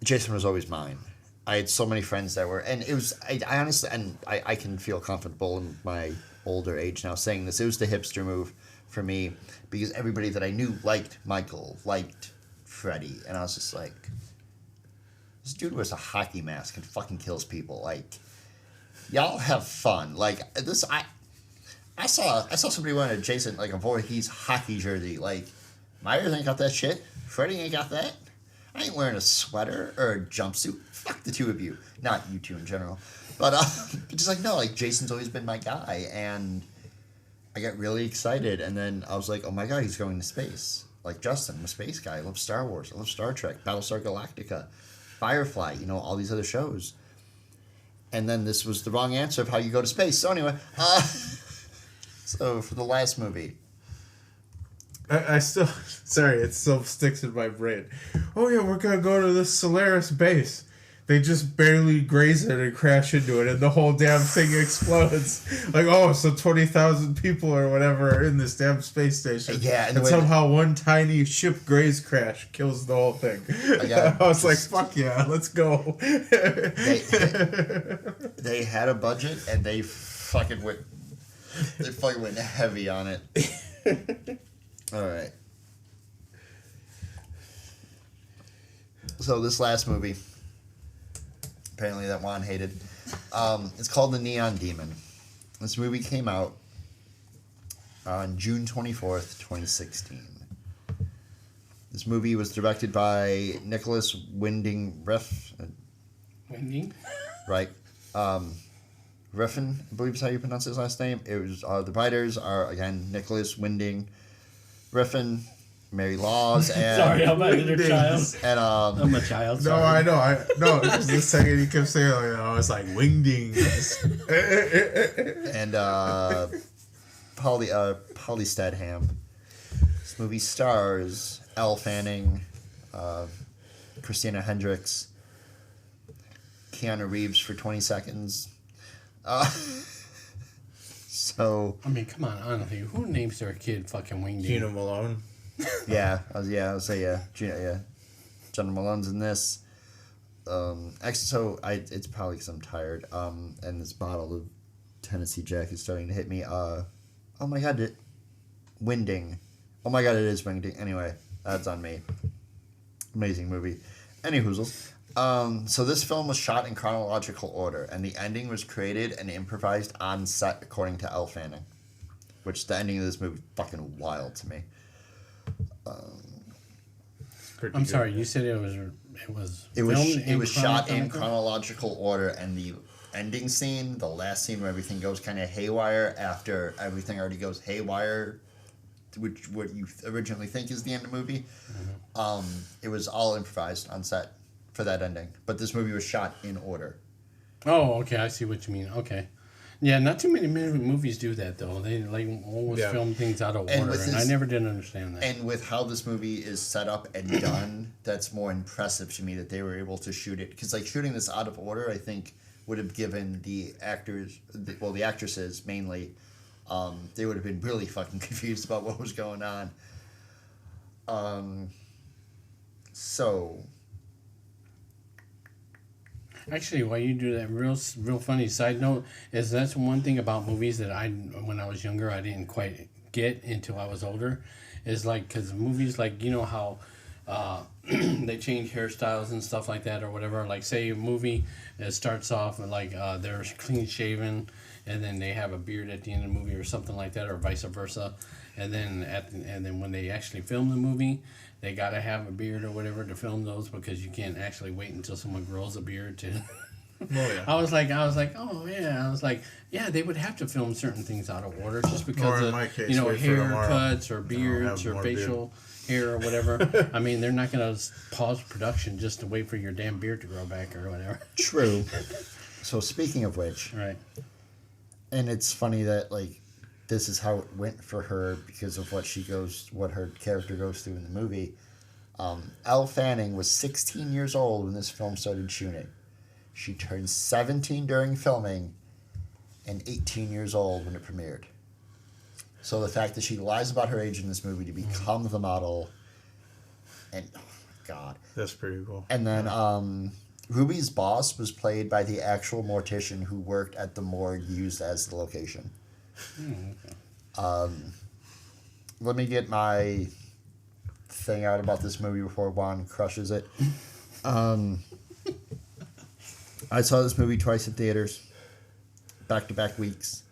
Jason was always mine. I had so many friends that were, and it was, I honestly, and I can feel comfortable in my older age now saying this, it was the hipster move for me because everybody that I knew liked Michael, liked Freddy, and I was just like, this dude wears a hockey mask and fucking kills people. Like, y'all have fun. Like, this, I saw somebody wearing a Jason, like a Voorhees hockey jersey. Like, Myers ain't got that shit. Freddy ain't got that. I ain't wearing a sweater or a jumpsuit. Fuck the two of you. Not you two in general. But just like, no, like, Jason's always been my guy. And I got really excited. And then I was like, oh my God, he's going to space. Like Justin, I'm a space guy. I love Star Wars. I love Star Trek, Battlestar Galactica, Firefly, you know, all these other shows. And then this was the wrong answer of how you go to space. So anyway, so for the last movie. I still, sorry, it still sticks in my brain. Oh yeah, we're gonna go to this Solaris base. They just barely graze it and crash into it, and the whole damn thing explodes. Like, oh, so 20,000 people or whatever are in this damn space station. Yeah, and somehow one tiny ship graze crash kills the whole thing. I was like, fuck yeah, let's go. They had a budget, and they fucking went heavy on it. All right. So this last movie, apparently that Juan hated, it's called The Neon Demon. This movie came out on June 24th, 2016. This movie was directed by Nicholas Winding Refn. Winding? Right. Refn, I believe is how you pronounce his last name. It was the writers are again Nicholas Winding Refn, Mary Laws, and Sorry, I'm an inner child. And I'm a child. No, Sorry. I know. No, because the second you kept saying, like, I was like wingdings. and Polly Stedham. This movie stars Elle Fanning, Christina Hendricks, Keanu Reeves for 20 seconds. So I mean, come on, honestly, who names their kid fucking Wingding? Gina Malone. I'll say Jenna Malone's in this. It's probably because I'm tired. And this bottle of Tennessee Jack is starting to hit me. Oh my god, Winding. Oh my god, it is Winding. Anyway, that's on me. Amazing movie. Any hoozles. So this film was shot in chronological order, and the ending was created and improvised on set according to Elle Fanning. Which the ending of this movie is fucking wild to me. I'm sorry, you said it was shot in chronological order, and the ending scene, the last scene where everything goes kind of haywire after everything already goes haywire, which what you originally think is the end of the movie. Mm-hmm. It was all improvised on set for that ending, but this movie was shot in order. Oh, okay, I see what you mean. Okay. Yeah, not too many movies do that, though. They always film things out of order, and I never did understand that. And with how this movie is set up and done, that's more impressive to me that they were able to shoot it. Because, shooting this out of order, I think, would have given the actors, the actresses mainly, they would have been really fucking confused about what was going on. Actually, while you do that, real funny side note is that's one thing about movies that when I was younger, I didn't quite get until I was older. Is because movies how they change hairstyles and stuff like that or whatever. Like say a movie it starts off they're clean shaven and then they have a beard at the end of the movie or something like that, or vice versa. And then when they actually film the movie, they gotta have a beard or whatever to film those, because you can't actually wait until someone grows a beard to. Oh yeah. I was like, oh yeah. I was like, yeah, they would have to film certain things out of order just because of haircuts or beards or facial hair or whatever. I mean, they're not gonna pause production just to wait for your damn beard to grow back or whatever. True. So speaking of which, right. And it's funny that this is how it went for her because of what her character goes through in the movie. Elle Fanning was 16 years old when this film started shooting. She turned 17 during filming and 18 years old when it premiered. So the fact that she lies about her age in this movie to become the model, and oh my god. That's pretty cool. And then Ruby's boss was played by the actual mortician who worked at the morgue used as the location. Okay. Let me get my thing out about this movie before Juan crushes it. I saw this movie twice in theaters, back-to-back weeks.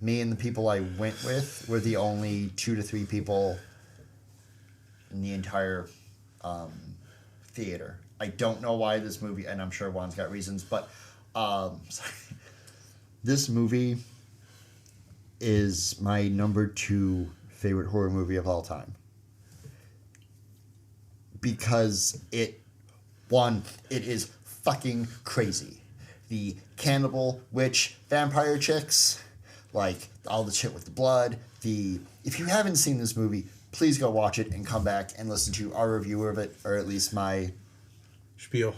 Me and the people I went with were the only 2 to 3 people in the entire theater. I don't know why this movie, and I'm sure Juan's got reasons, but this movie is my number 2 favorite horror movie of all time. Because it is fucking crazy. The cannibal, witch, vampire chicks, all the shit with the blood. If you haven't seen this movie, please go watch it and come back and listen to our review of it, or at least my spiel.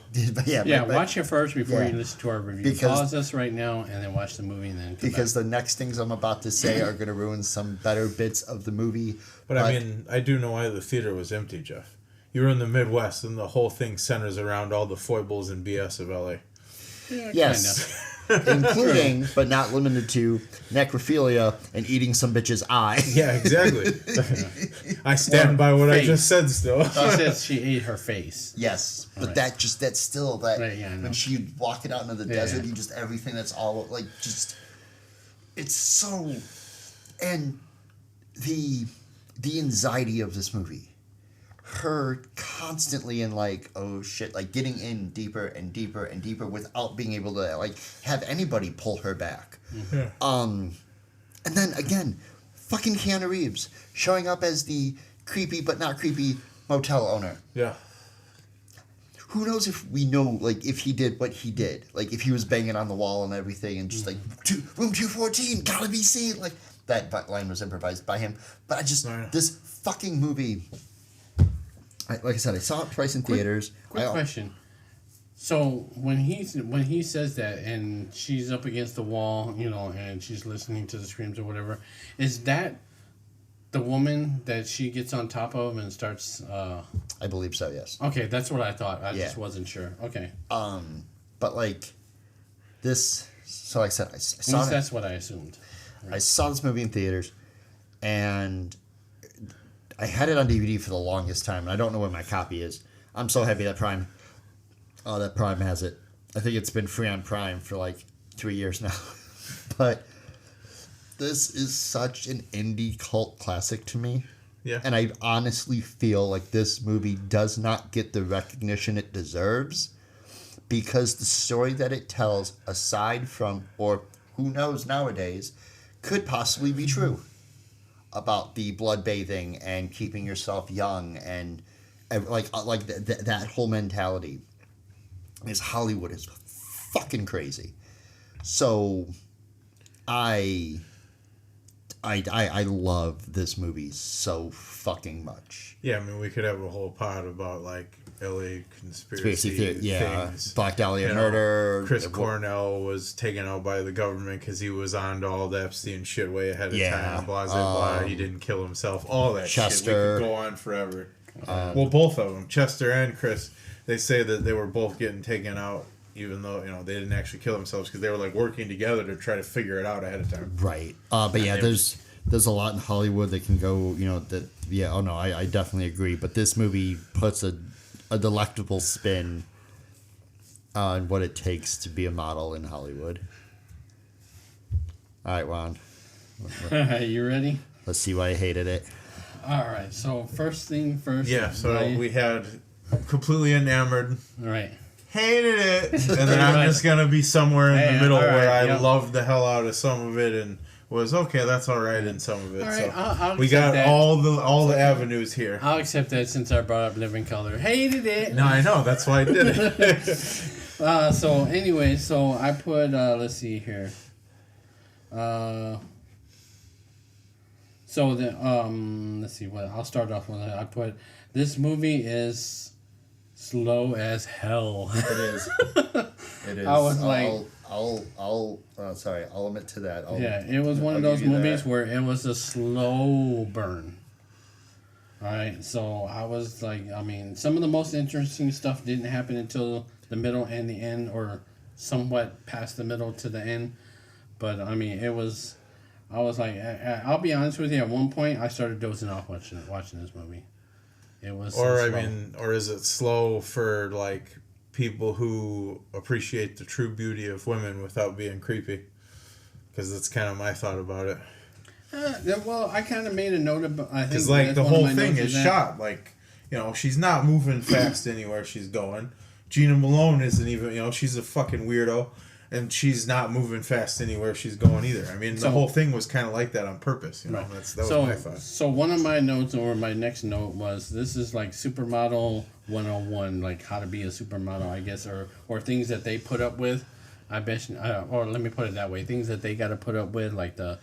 Watch it first before you listen to our review. Pause us right now and then watch the movie and then come back. The next things I'm about to say are going to ruin some better bits of the movie. But I mean, I do know why the theater was empty, Jeff. You're in the Midwest, and the whole thing centers around all the foibles and BS of LA. Yeah, yes. Including, but not limited to, necrophilia and eating some bitch's eye. Yeah, exactly. I stand by what I just said still. She said she ate her face. Yes, but that's still that, when she walking out into the desert, you just, everything that's all, it's so, and the anxiety of this movie. Her constantly in oh shit, getting in deeper and deeper and deeper without being able to have anybody pull her back. Mm-hmm. And then again, fucking Keanu Reeves showing up as the creepy but not creepy motel owner. Yeah. Who knows if we know if he did what he did, if he was banging on the wall and everything and just room 214 gotta be seen, that line was improvised by him. But I just Right. this fucking movie. Like I said, I saw it twice in theaters. Quick question. So when he says that and she's up against the wall, and she's listening to the screams or whatever, is that the woman that she gets on top of and starts? I believe so. Yes. Okay, that's what I thought. I Yeah. just wasn't sure. Okay, But like this, so like I said, I at saw least it. that's what I assumed. I saw this movie in theaters, and I had it on DVD for the longest time, and I don't know where my copy is. I'm so happy that Prime has it. I think it's been free on Prime for like 3 years now. But this is such an indie cult classic to me. Yeah. And I honestly feel like this movie does not get the recognition it deserves because the story that it tells, aside from, or who knows nowadays, could possibly be true about the blood bathing and keeping yourself young and that whole mentality. Is Hollywood is fucking crazy. So I love this movie so fucking much. Yeah, I mean, we could have a whole pod about like LA conspiracy Yeah, things. Black Dahlia murder. Chris Cornell was taken out by the government because he was on to all the Epstein shit way ahead of time. Blah, blah, blah. He didn't kill himself. All that Chester. shit. We could go on forever. Well, both of them, Chester and Chris, they say that they were both getting taken out, even though they didn't actually kill themselves because they were like working together to try to figure it out ahead of time. Right. But yeah, there's a lot in Hollywood that can go. I definitely agree. But this movie puts a delectable spin on what it takes to be a model in Hollywood. All right, Juan. You ready? Let's see why I hated it. All right. So first thing first. Yeah, so we had completely enamored, All right. hated it, and then I'm just going to be somewhere in the middle all right, where I yep. loved the hell out of some of it and was okay, that's all right in some of it. All right, So I'll we accept got that. all the avenues here. I'll accept that since I brought up Living Color. Hated it. No, I know, that's why I did it. So anyway, so I put let's see here. So let's see what I'll start off with. I put this movie is slow as hell. It is. It is. I was like, I'll admit to that. it was one of I'll those give you movies that. where it was a slow burn. All right, so I was like, I mean, some of the most interesting stuff didn't happen until the middle and the end, or somewhat past the middle to the end. But I mean, I was like, I'll be honest with you. At one point, I started dozing off watching this movie. It was, or is it slow for like people who appreciate the true beauty of women without being creepy? Because that's kind of my thought about it. Well, I kind of made a note about. I think Because like that's the one of whole my thing notes is that- shot like, she's not moving fast anywhere she's going. Gina Malone isn't even, she's a fucking weirdo, and she's not moving fast anywhere she's going either. I mean, the whole thing was kind of like that on purpose. Right. That was my thought. So one of my notes, or my next note, was this is like Supermodel 101, like how to be a supermodel, I guess, or things that they put up with. I bet, or let me put it that way, things that they got to put up with, like they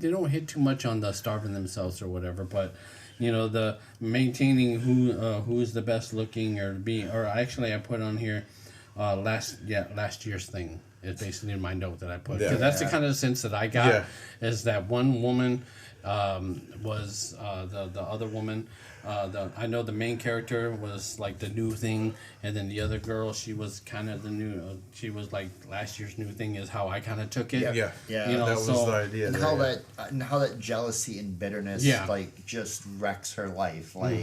don't hit too much on the starving themselves or whatever, but the maintaining who's the best looking, or actually I put on here last year's thing is basically my note that I put, because that's the kind of sense that I got, is that one woman was the other woman. I know the main character was like the new thing, and then the other girl, she was kind of the new. She was like last year's new thing, is how I kind of took it. Yeah. that was the idea. And how that jealousy and bitterness just wrecks her life. Like,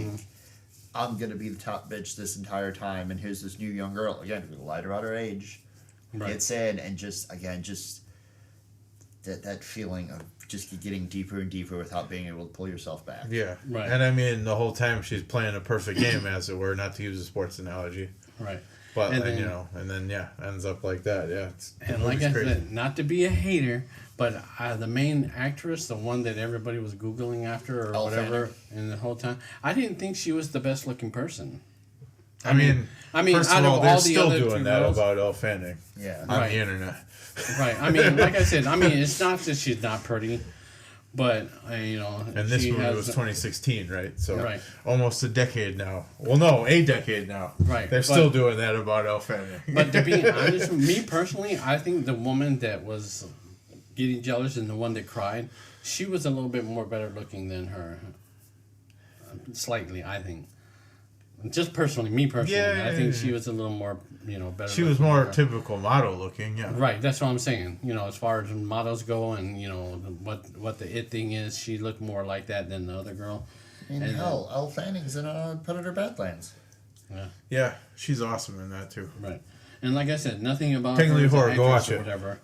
I'm gonna be the top bitch this entire time, and here's this new young girl again who lied about her age, gets in, and just that feeling of just getting deeper and deeper without being able to pull yourself back. Yeah. Right. And I mean, the whole time she's playing a perfect game, as it were, not to use a sports analogy. Right. But And then ends up like that. Yeah. And like I said, not to be a hater, but the main actress, the one that everybody was Googling after or whatever, and the whole time, I didn't think she was the best looking person. I mean, first out of all, of they're all the still other doing two that girls, about Elle Fanning Yeah. on Right. the internet. Right. I mean, like I said, it's not that she's not pretty. But And this she movie has was 2016, right? So Right. almost a decade now. Well, no, a decade now. Right, They're but- still doing that about Elle Fanning. But to be honest, me personally, I think the woman that was getting jealous and the one that cried, she was a little bit more better looking than her. Slightly, I think. Just personally, me personally, Yeah, I think yeah, she was a little more, better. She was looking more than her. typical model looking, yeah. Right, that's what I'm saying. As far as models go, and what the it thing is, she looked more like that than the other girl. I mean, And, hell, Elle Fanning's in Predator Badlands. Yeah, Yeah, she's awesome in that too. right. And like I said, nothing about Tingley her as an Horror, go actress watch or it. whatever.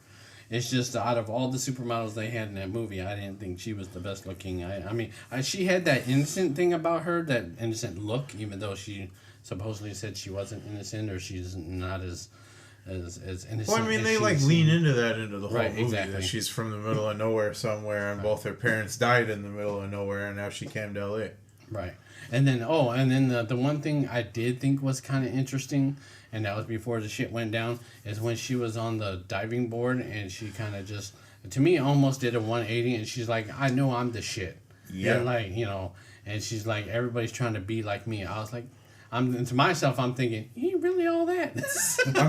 It's just out of all the supermodels they had in that movie, I didn't think she was the best looking. I mean, she had that innocent thing about her, that innocent look, even though she supposedly said she wasn't innocent or she's not as innocent. Well, I mean, as they she like seemed. lean into that into the whole Right, movie. exactly. That she's from the middle of nowhere somewhere, and both her parents died in the middle of nowhere, and now she came to LA. Right. And then the one thing I did think was kind of interesting, and that was before the shit went down, is when she was on the diving board and she kind of just, to me, almost did a 180, and she's like, I know I'm the shit. Yeah. And like, and she's like, everybody's trying to be like me. I was like, to myself, I'm thinking, you really all that? I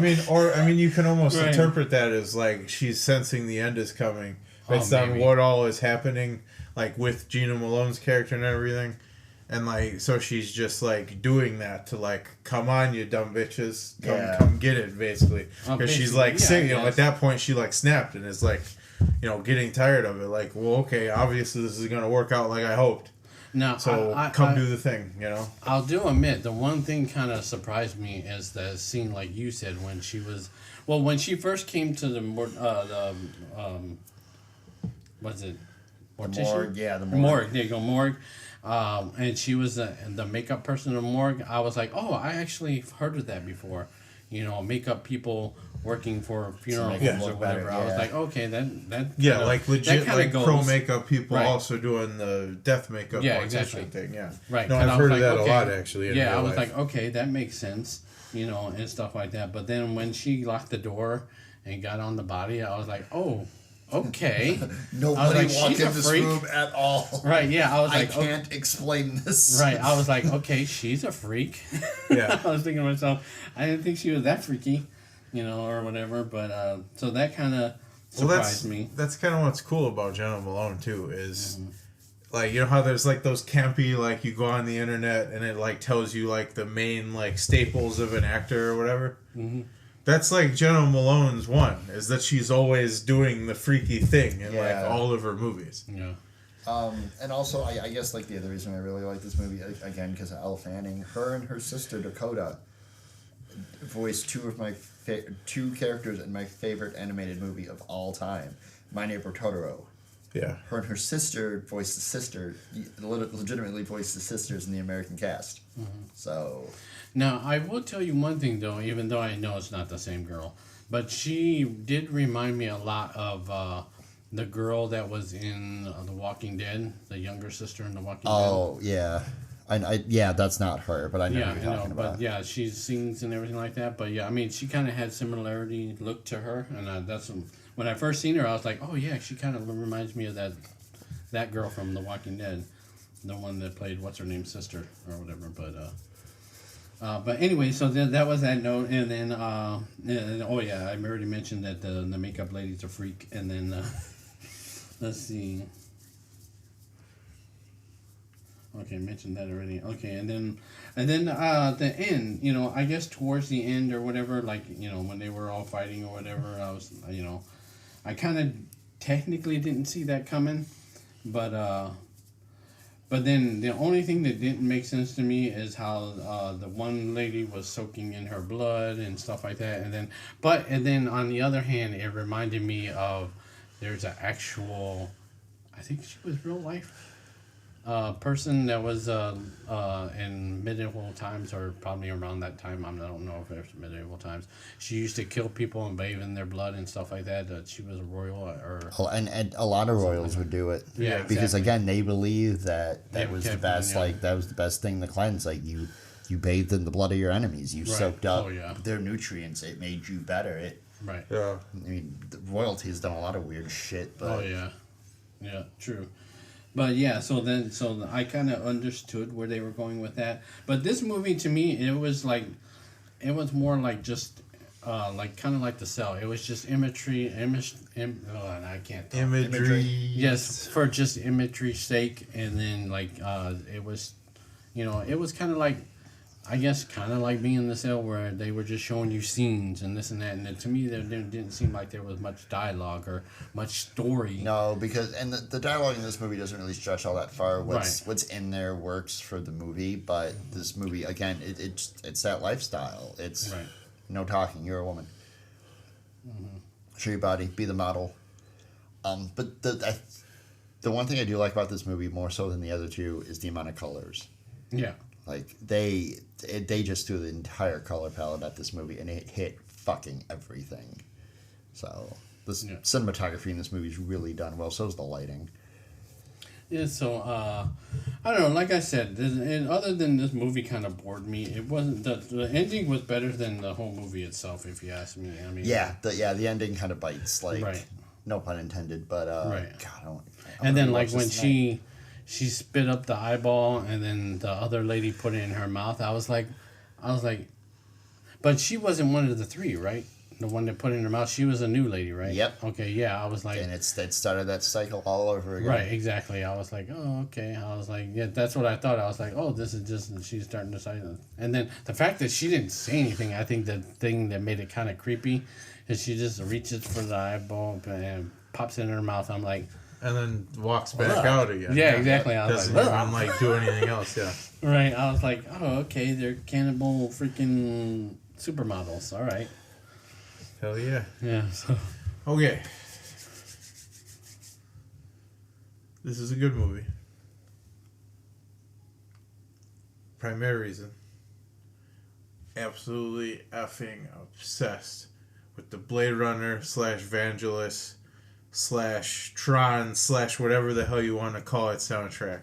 mean, you can almost Right. interpret that as like she's sensing the end is coming based on maybe. what all is happening, like with Gina Malone's character and everything. And like, so she's just like doing that to like, come on, you dumb bitches, come get it, basically. Because she's like, basically, yeah, at that point she like snapped and is like, getting tired of it. Like, well, okay, obviously this is gonna work out like I hoped. Now, So come do the thing, I'll do admit, the one thing kind of surprised me is the scene, like you said, when she was, when she first came to the what's it? The morgue, yeah, the morgue. Morgue, there you go, morgue. And she was the makeup person in the morgue. I was like, oh, I actually heard of that before. Makeup people working for funeral make homes it or look whatever. better, I was yeah. like, okay, that Yeah, kinda, like legit, that kinda like goes, pro makeup people Right. also doing the death makeup Yeah, mortician exactly. thing. Yeah, Right. No, 'cause I've I was heard like, of that okay. a lot actually. In Yeah, real I was life. like, okay, that makes sense, and stuff like that. But then when she locked the door and got on the body, I was like, oh, okay. Nobody like, walked she's a in this freak. room at all. Right? Yeah, I was I like, okay. can't explain this. Right, I was like, okay, she's a freak. Yeah. I was thinking to myself, I didn't think she was that freaky, or whatever. But so that kind of surprised me. That's kind of what's cool about Jenna Malone too is, like, how there's like those campy, like, you go on the internet and it like tells you like the main like staples of an actor or whatever. Mm-hmm. That's like Jenna Malone's one, is that she's always doing the freaky thing in Yeah. like all of her movies. Yeah. And also, I guess like the other reason I really like this movie again because of Elle Fanning, her and her sister Dakota voiced two of my two characters in my favorite animated movie of all time, My Neighbor Totoro. Yeah. Her and her sister voiced the sister, legitimately voiced the sisters in the American cast. So, Now, I will tell you one thing, though, even though I know it's not the same girl, but she did remind me a lot of the girl that was in The Walking Dead, the younger sister in The Walking Dead. oh yeah, yeah, that's not her, but I know Yeah, what I you're know, talking but about. yeah, she sings and everything like that. But yeah, I mean, she kind of had similarity look to her, and that's when I first seen her, I was like, oh yeah, she kind of reminds me of that girl from The Walking Dead, the one that played what's her name sister or whatever. But anyway, so that was that note, and then oh yeah, I already mentioned that the makeup lady's a freak, and then let's see. Okay, mentioned that already. Okay, and then the end. I guess towards the end or whatever, like when they were all fighting or whatever, I was I kind of technically didn't see that coming, but then the only thing that didn't make sense to me is how the one lady was soaking in her blood and stuff like that, and then on the other hand, it reminded me of there's an actual, I think she was real life. Person that was in medieval times or probably around that time. I don't know if it's medieval times. She used to kill people and bathe in their blood and stuff like that. She was a royal or And a lot of royals would do it. Yeah, Because exactly. again, they believe that They was the kept best. them, yeah. Like that was the best thing to cleanse. Like you bathed in the blood of your enemies. You Right. soaked up Oh, yeah. their nutrients. It made you better. right. Yeah. I mean, the royalty has done a lot of weird shit, but Oh yeah, yeah, true. But yeah, so I kind of understood where they were going with that. But this movie, to me, it was more like just, like kind of like The Cell. It was just imagery, I can't talk. Imagery. Yes, for just imagery's sake, and then like it was, it was kind of like, I guess, kind of like being in The Cell, where they were just showing you scenes and this and that, and to me, there didn't seem like there was much dialogue or much story. No, because the dialogue in this movie doesn't really stretch all that far. What's in there works for the movie, but this movie again, it's that lifestyle. It's no talking. You're a woman. Mm-hmm. Show your body. Be the model. But the one thing I do like about this movie more so than the other two is the amount of colors. Yeah. Like they just threw the entire color palette at this movie, and it hit fucking everything. So the cinematography in this movie is really done well. So is the lighting. Yeah. So I don't know. Like I said, and other than this movie kind of bored me. It wasn't the ending was better than the whole movie itself, if you ask me. I mean. The ending kind of bites. Like, right. No pun intended, but right. God, and then like when she spit up the eyeball, and then the other lady put it in her mouth. I was like, but she wasn't one of the three, right? The one that put it in her mouth. She was a new lady, right? Yep. Okay, yeah. I was like, and it started that cycle all over again. Right, exactly. I was like, oh, okay. I was like, yeah, that's what I thought. I was like, oh, this is just she's starting to say that. And then the fact that she didn't say anything, I think the thing that made it kind of creepy is she just reaches for the eyeball and pops it in her mouth. I'm like. And then walks back out again. Yeah, exactly. I was doesn't even do anything else. Yeah. Right. I was like, oh, okay. They're cannibal freaking supermodels. All right. Hell yeah. Yeah. So. Okay. This is a good movie. Primary reason. Absolutely effing obsessed with the Blade Runner / Vangelis / Tron / whatever the hell you want to call it soundtrack.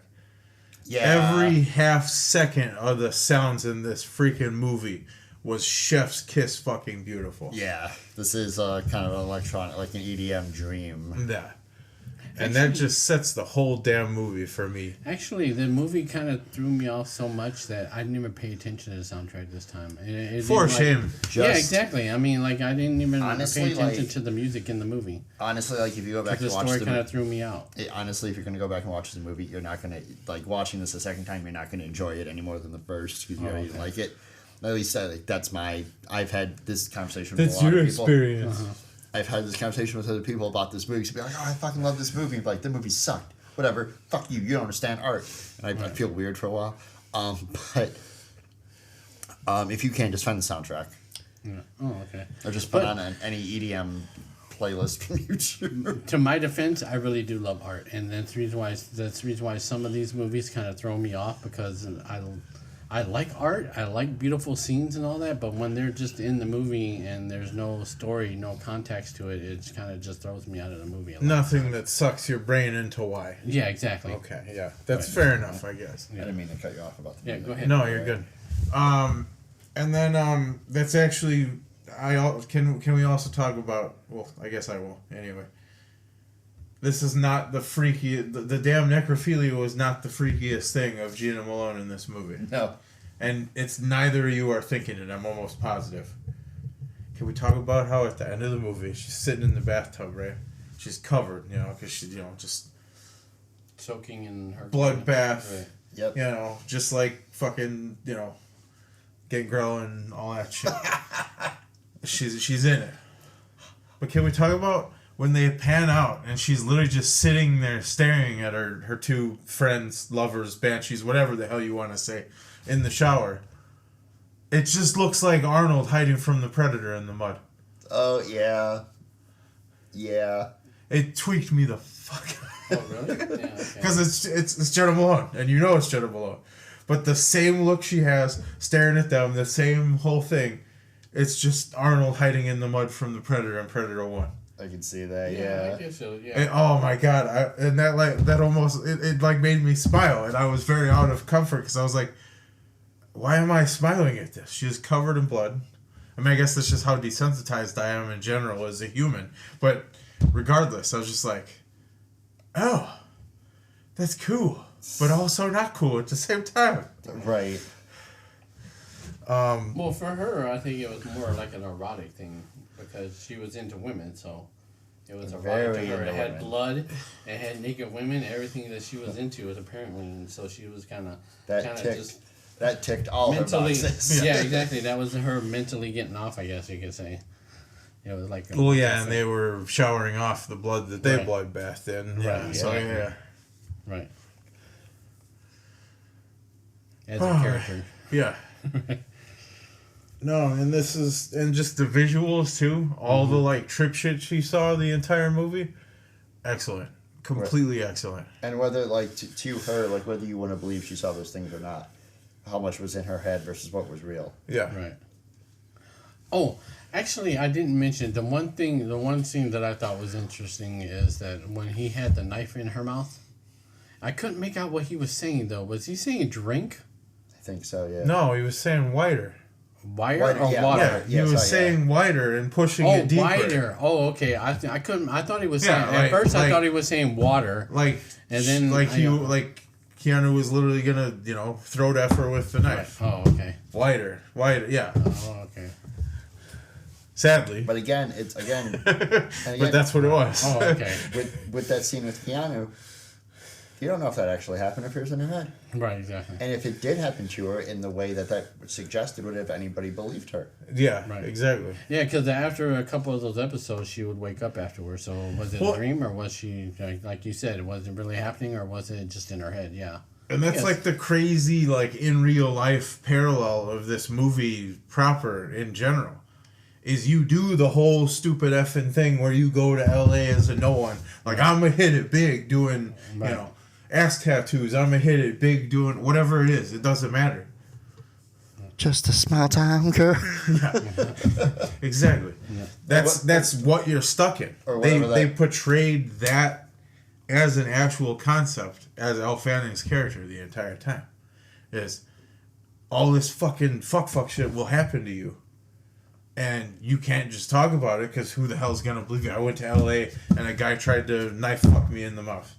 Yeah. Every half second of the sounds in this freaking movie was chef's kiss fucking beautiful. Yeah. This is kind of an electronic, like an EDM dream. Yeah. And that just sets the whole damn movie for me. Actually, the movie kind of threw me off so much that I didn't even pay attention to the soundtrack this time. For shame. Yeah, exactly. I mean, like, I didn't even pay attention to the music in the movie. Honestly, like, if you go back and watch the story kind of threw me out. Honestly, if you're going to go back and watch the movie, you're not going to, like, watching this a second time, you're not going to enjoy it any more than the first because you already like it. At least, that's I've had this conversation with a lot of people. That's your experience. Uh-huh. I've had this conversation with other people about this movie. So be like, oh, I fucking love this movie. But like, the movie sucked. Whatever. Fuck you. You don't understand art. And I feel weird for a while. But if you can, just find the soundtrack. Yeah. Oh, okay. Or just put on any EDM playlist from YouTube. To my defense, I really do love art, and that's the reason why some of these movies kind of throw me off because I like art, I like beautiful scenes and all that, but when they're just in the movie and there's no story, no context to it, it kind of just throws me out of the movie. Nothing that sucks your brain into why. Yeah, exactly. Okay, yeah. That's fair enough, I guess. Yeah. I didn't mean to cut you off about the movie. Go ahead. No, you're good. And then that's actually, can we also talk about, well, I guess I will, anyway. This is not the freaky. The damn necrophilia was not the freakiest thing of Gina Malone in this movie. No. And it's neither of you are thinking it, I'm almost positive. Can we talk about how at the end of the movie, she's sitting in the bathtub, right? She's covered, because she's, just... soaking in her... bloodbath. Right. Yep. Just like fucking, Gangrel and all that shit. She's in it. But can we talk about... when they pan out and she's literally just sitting there staring at her two friends, lovers, banshees, whatever the hell you want to say, in the shower. It just looks like Arnold hiding from the Predator in the mud. Oh, yeah. Yeah. It tweaked me the fuck out. Oh, really? Yeah, okay. Because it's Jenna Malone, and you know it's Jenna Malone. But the same look she has, staring at them, the same whole thing, it's just Arnold hiding in the mud from the Predator in Predator 1. I can see that, yeah. I guess so, yeah. And, oh my god, that almost it made me smile, and I was very out of comfort because I was like, why am I smiling at this? She's covered in blood. I mean, I guess that's just how desensitized I am in general as a human. But regardless, I was just like, oh, that's cool, but also not cool at the same time. Right. Well, for her, I think it was more like an erotic thing because she was into women, so it was erotic to her. It had blood, it had naked women, everything that she was into was apparently, and so she was kind of that ticked all mentally, her boxes. Yeah, exactly. That was her mentally getting off, I guess you could say. It was like and they were showering off the blood that they Right. blood bathed in. Yeah, Right, so yeah. yeah. Right. As a character. Yeah. No, and this is, and just the visuals too. All the like trip shit she saw the entire movie, excellent, completely excellent. And whether like to her, like whether you want to believe she saw those things or not, how much was in her head versus what was real. Yeah. Right. Oh, actually, I didn't mention the one scene that I thought was interesting is that when he had the knife in her mouth, I couldn't make out what he was saying though. Was he saying drink? I think so. Yeah. No, he was saying whiter. Wire Whiter, or yeah, water? Yeah, he was saying whiter and pushing it deeper. Wider. Oh, okay. I couldn't. I thought he was saying. Yeah, At first, I like- thought he was saying water. Like, And then like I- Keanu was literally gonna, throw it at her with the knife. Oh, okay. Whiter, yeah. Oh, okay. Sadly, But again, it's again. but that's what it was. Oh, okay. with that scene with Keanu, you don't know if that actually happened if it was in her head. Right. Exactly. And if it did happen to her in the way that suggested, would have anybody believed her? Yeah, Right. exactly. Yeah, because after a couple of those episodes, she would wake up afterwards. So was it Well- a dream, or was she like you said, was it really happening, or was it just in her head? Yeah. And that's Yes. like the crazy, like in real life parallel of this movie proper in general. Is you do the whole stupid effing thing where you go to LA as a no one. Like, I'm gonna hit it big doing, Right. ass tattoos. I'm gonna hit it big doing whatever it is. It doesn't matter. Just a small town girl. Exactly. Yeah. That's what you're stuck in. Or They whatever they that- portrayed that as an actual concept as Elle Fanning's character the entire time. Is all this fucking fuck shit will happen to you. And you can't just talk about it because who the hell's gonna believe you? I went to LA and a guy tried to knife fuck me in the mouth.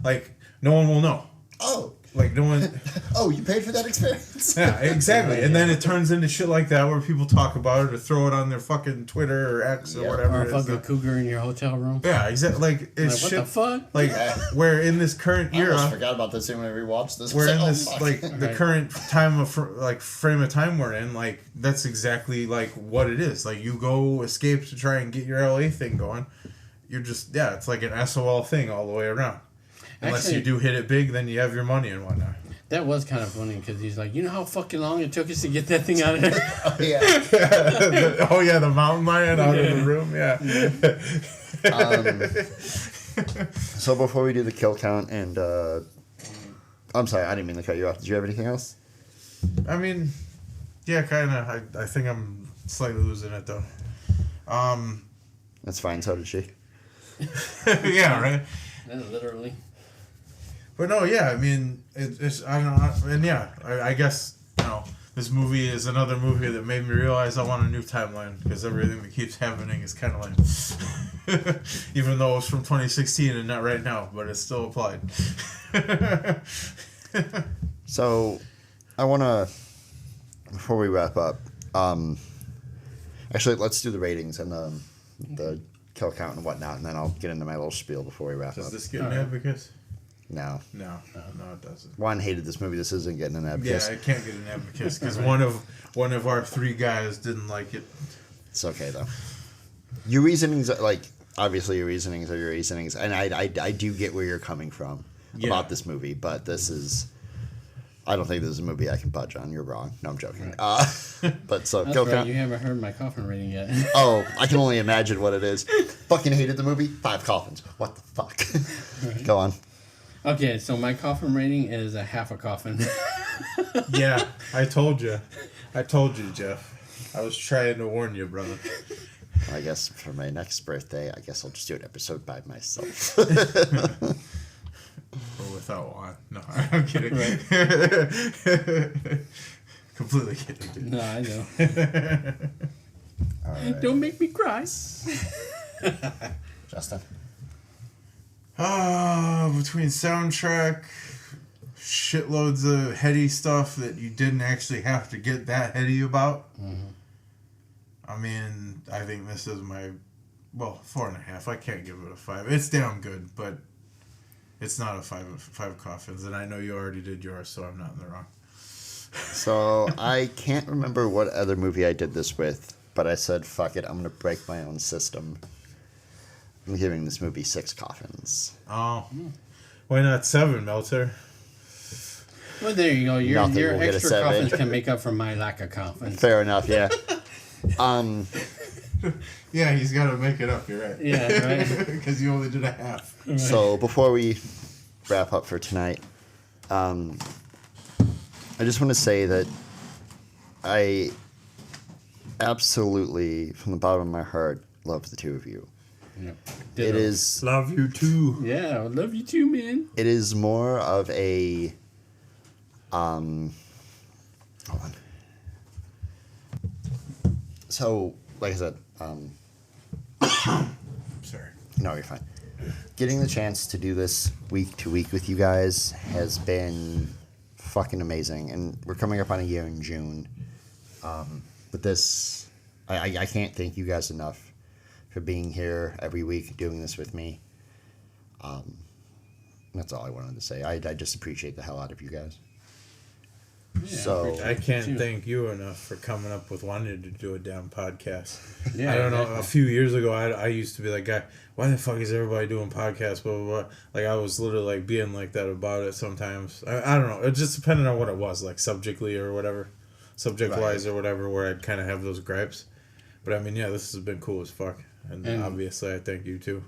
Like no one will know. Oh. Like no one. Oh, you paid for that experience? Yeah, exactly. And then it turns into shit like that where people talk about it or throw it on their fucking Twitter or X or Yeah. whatever. Or it a is. fucking cougar in your hotel room. Yeah, exactly. Like it's Like, what shit. the fuck? Like where in this current I almost era, forgot about this when I rewatched this. we're in Oh, this fuck. like the Right. current time of frame of time we're in. Like that's exactly like what it is. Like you go escape to try and get your LA thing going. You're just it's like an SOL thing all the way around. Unless Actually- you do hit it big, then you have your money and whatnot. That was kind of funny because he's like, you know how fucking long it took us to get that thing out of there? Oh, yeah. The mountain lion out of the room. Yeah. So before we do the kill count and I'm sorry, I didn't mean to cut you off. Did you have anything else? I mean, yeah, kind of. I think I'm slightly losing it though. That's fine. So did she. Yeah, right. Literally. But no, yeah, I mean, it's I don't know, and yeah, I guess this movie is another movie that made me realize I want a new timeline because everything that keeps happening is kind of like, even though it's from 2016 and not right now, but it's still applied. So, I want to, before we wrap up, actually, let's do the ratings and the kill count and whatnot, and then I'll get into my little spiel before we wrap Does up. this get an abacus? No. No, it doesn't. Juan hated this movie. This isn't getting an Yeah, abacus. I can't get an abacus because one of our three guys didn't like it. It's okay, though. Your reasonings, obviously your reasonings are your reasonings, and I do get where you're coming from about this movie, but this is... I don't think this is a movie I can budge on. You're wrong. No, I'm joking. But so, That's kill right. count. You haven't heard my Koffin rating yet. Oh, I can only imagine what it is. Fucking hated the movie. 5 coffins. What the fuck? Go on. Okay, so my Koffin rating is a half a coffin. Yeah, I told you, Jeff. I was trying to warn you, brother. I guess for my next birthday, I guess I'll just do an episode by myself. Or without Juan. No, I'm kidding. Completely kidding, dude. No, I know. All right. Don't make me cry. Justin. Between soundtrack, shitloads of heady stuff that you didn't actually have to get that heady about. I mean, I think this is my, 4.5. I can't give it a 5. It's damn good, but it's not a 5 coffins, and I know you already did yours, so I'm not in the wrong. So I can't remember what other movie I did this with, but I said, fuck it, I'm going to break my own system. I'm giving this movie 6 coffins. Oh. Why not 7, Meltzer? Well, there you go. Your Nothing will get a extra 7. coffins can make up for my lack of confidence. Fair enough, yeah. Yeah, he's got to make it up, you're right. Yeah, right. Because you only did a half. Right. So before we wrap up for tonight, I just want to say that I absolutely, from the bottom of my heart, love the two of you. Yep. It is. Love you too. Yeah, I love you too, man. It is more of a. Hold on. So, like I said, Sorry. no, you're fine. Getting the chance to do this week to week with you guys has been fucking amazing, and we're coming up on a year in June. But this, I can't thank you guys enough for being here every week doing this with me. That's all I wanted to say. I just appreciate the hell out of you guys. Yeah, So I can't too. thank you enough for coming up with wanting to do a damn podcast. Yeah, I don't know. exactly. A few years ago, I used to be like, guy, why the fuck is everybody doing podcasts? Blah, blah, blah. Like, I was literally like being like that about it sometimes. I don't know. It just depended on what it was, like subjectly or whatever, subject-wise or whatever, where I'd kind of have those gripes. But I mean, yeah, this has been cool as fuck. And obviously, I thank you too.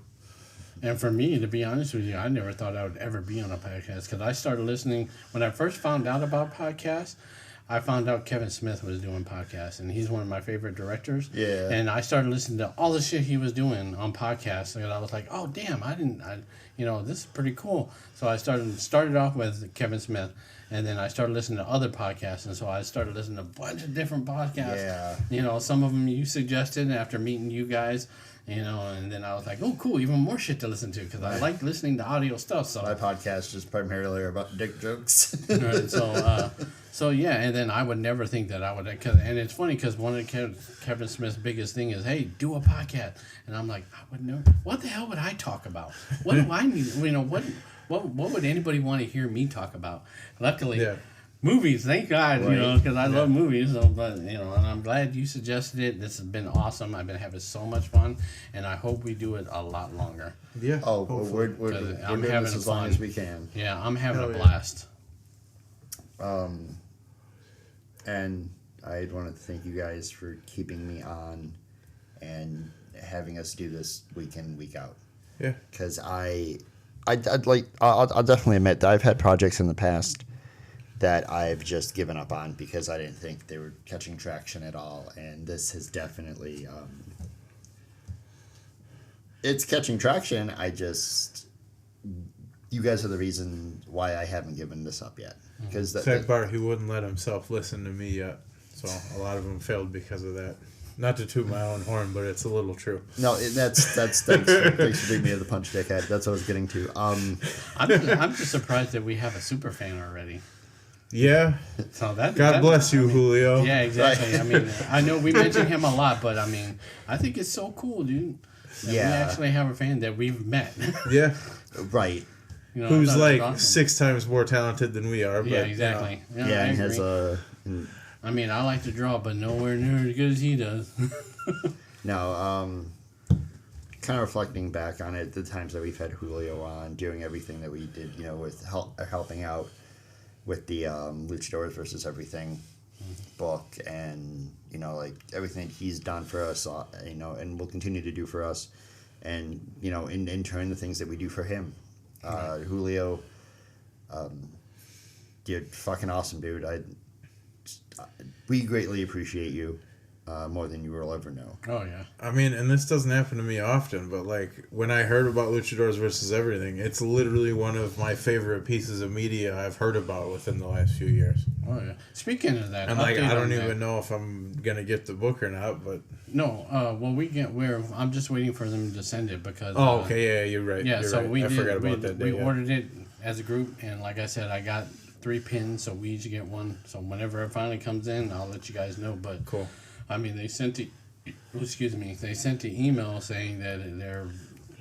And for me, to be honest with you, I never thought I would ever be on a podcast because I started listening when I first found out about podcasts. I found out Kevin Smith was doing podcasts, and he's one of my favorite directors. Yeah. And I started listening to all the shit he was doing on podcasts, and I was like, "Oh, damn! This is pretty cool." So I started off with Kevin Smith, and then I started listening to other podcasts, and so I started listening to a bunch of different podcasts. Yeah. Some of them you suggested after meeting you guys. And then I was like, oh, cool, even more shit to listen to because I like listening to audio stuff. So My podcast is primarily about dick jokes. right, so yeah, and then I would never think that I would. And it's funny because one of Kevin Smith's biggest thing is, hey, do a podcast, and I'm like, I would never. What the hell would I talk about? What do I need? What would anybody want to hear me talk about? Luckily. Yeah. Movies, thank God, Right. because I love movies. So, and I'm glad you suggested it. This has been awesome. I've been having so much fun, and I hope we do it a lot longer. Yeah. Oh, hopefully. we're I'm doing having this as long fun. as we can. Yeah, I'm having Hell a yeah. blast. And I wanted to thank you guys for keeping me on and having us do this week in, week out. Yeah. Because I'll definitely admit that I've had projects in the past that I've just given up on because I didn't think they were catching traction at all, and this has definitely it's catching traction. You guys are the reason why I haven't given this up yet. Because Sad part, he wouldn't let himself listen to me yet. So a lot of them failed because of that. Not to toot my own horn, but it's a little true. no, that's thanks for being me the punch dickhead. That's what I was getting to. I'm just surprised that we have a super fan already. Yeah. So that God bless you, Julio. Yeah, exactly. I mean, I know we mention him a lot, but I mean, I think it's so cool, dude. That we actually have a fan that we've met. Yeah. Right. Who's that's like awesome. 6 times more talented than we are. But, Yeah, exactly. Yeah, I and has agree. I mean, I like to draw, but nowhere near as good as he does. No, kind of reflecting back on it, the times that we've had Julio on, doing everything that we did, with helping out with the Luchadores versus Everything book, and like everything he's done for us, and will continue to do for us, and in turn the things that we do for him. Julio, you're fucking awesome, dude. We greatly appreciate you, more than you will ever know. Oh, yeah. I mean, and this doesn't happen to me often, but like when I heard about Luchadors versus Everything, it's literally one of my favorite pieces of media I've heard about within the last few years. Oh, yeah. Speaking of that, And like, I don't update on even that. know if I'm gonna get the book or not, but No, I'm just waiting for them to send it because. okay, yeah, you're right. Yeah, you're so right. I forgot about that day. We Yeah. ordered it as a group, and like I said, I got 3 pins, so we each get one. So whenever it finally comes in, I'll let you guys know. But Cool. I mean, they sent the email saying that they're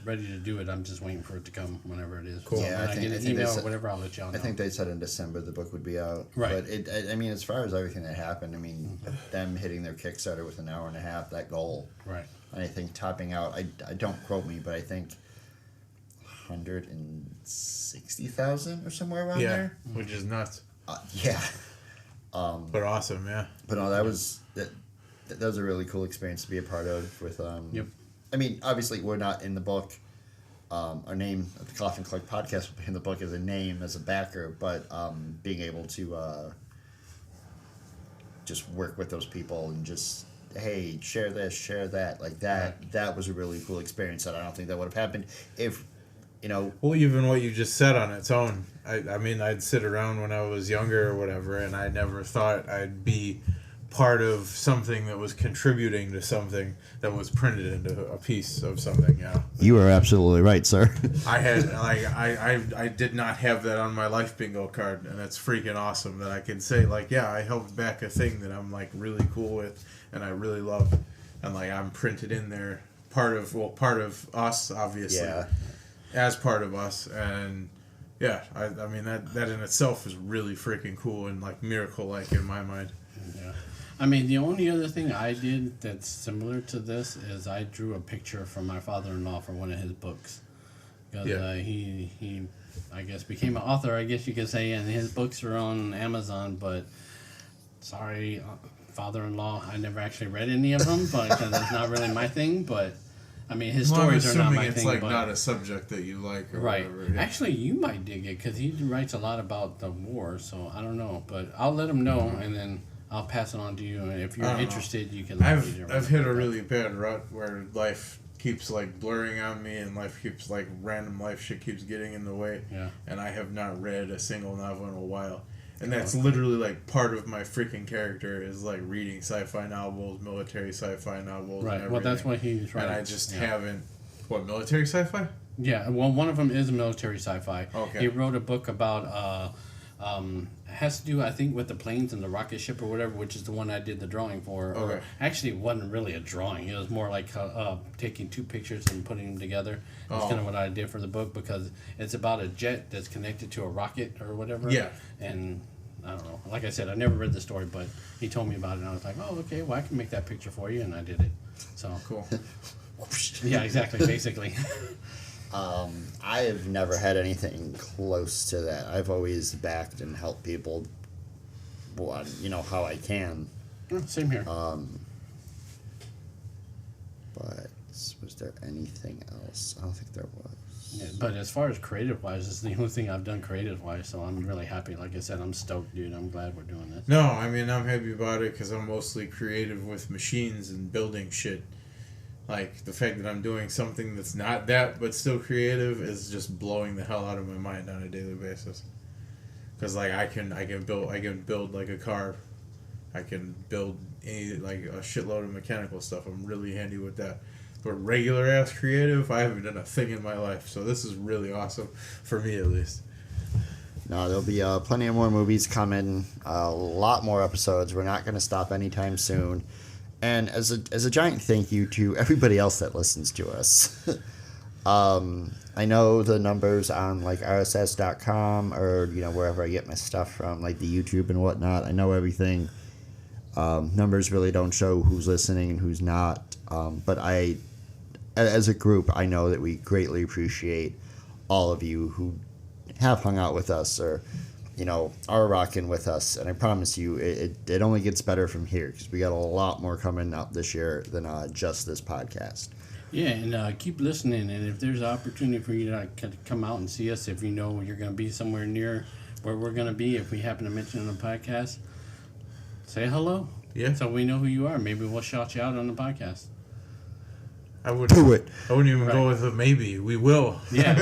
ready to do it. I'm just waiting for it to come whenever it is. Cool. So Yeah, when I I think- get I an think they email or said- whatever, I'll let y'all know. I think they said in December the book would be out. Right. But I mean, as far as everything that happened, I mean, them hitting their Kickstarter with an hour and a half, that goal. Right. And I think topping out, I don't quote me, but I think 160,000 or somewhere around Yeah, there. which is nuts, Yeah. but awesome. Yeah. But no, that was a really cool experience to be a part of. With Yep. I mean, obviously we're not in the book. Our name at the Koffin Click podcast will be in the book as a name, as a backer, but being able to just work with those people and just, hey, share this, share that, like that was a really cool experience that I don't think that would have happened if, Well, even what you just said on its own, I mean, I'd sit around when I was younger or whatever, and I never thought I'd be part of something that was contributing to something that was printed into a piece of something. Yeah, You are absolutely right, sir. I had like I did not have that on my life bingo card, and it's freaking awesome that I can say like, yeah, I helped back a thing that I'm like really cool with and I really love, and like I'm printed in there, part of us, obviously. Yeah. As part of us, and yeah, I mean that in itself is really freaking cool and like miracle like in my mind. Yeah. I mean, the only other thing I did that's similar to this is I drew a picture for my father-in-law for one of his books. Because he I guess, became an author, I guess you could say, and his books are on Amazon, but sorry, father-in-law, I never actually read any of them, but because it's not really my thing, but I mean, his stories are not my it's thing. like but, not a subject that you like or right. whatever. Yeah. Actually, you might dig it because he writes a lot about the war, so I don't know. But I'll let him know, and then I'll pass it on to you. And if you're interested, you can. I've hit a really bad rut where life keeps like blurring on me, and life keeps like random life shit keeps getting in the way. Yeah. And I have not read a single novel in a while. And that's literally like part of my freaking character is like reading sci-fi novels, military sci-fi novels. Right. And Well, that's what he's writing. And I just haven't. What, military sci-fi? Yeah. Well, one of them is military sci-fi. Okay. He wrote a book about has to do, I think, with the planes and the rocket ship or whatever, which is the one I did the drawing for. Okay. Or actually, it wasn't really a drawing. It was more like taking two pictures and putting them together. That's kind of what I did for the book because it's about a jet that's connected to a rocket or whatever. Yeah. And I don't know. Like I said, I never read the story, but he told me about it, and I was like, oh, okay, well, I can make that picture for you, and I did it. So Cool. yeah, exactly, basically. I have never had anything close to that. I've always backed and helped people, how I can. Same here. But was there anything else? I don't think there was. Yeah, but as far as creative-wise, it's the only thing I've done creative-wise, so I'm really happy. Like I said, I'm stoked, dude. I'm glad we're doing this. No, I mean, I'm happy about it because I'm mostly creative with machines and building shit. Like, the fact that I'm doing something that's not that, but still creative is just blowing the hell out of my mind on a daily basis. Because, like, I can build, like, a car. I can build, a shitload of mechanical stuff. I'm really handy with that. But regular-ass creative, I haven't done a thing in my life. So this is really awesome, for me at least. No, there'll be plenty of more movies coming, a lot more episodes. We're not going to stop anytime soon. And as a giant thank you to everybody else that listens to us. I know the numbers on like RSS.com or wherever I get my stuff from, like the YouTube and whatnot. I know everything. Numbers really don't show who's listening and who's not. But as a group, I know that we greatly appreciate all of you who have hung out with us or are rocking with us, and I promise you it only gets better from here because we got a lot more coming up this year than just this podcast. Yeah, and keep listening, and if there's an opportunity for you to come out and see us, if you know you're going to be somewhere near where we're going to be, if we happen to mention it on the podcast, say hello. Yeah. So we know who you are. Maybe we'll shout you out on the podcast. I would Do it. I wouldn't even go with a maybe. We will. Yeah,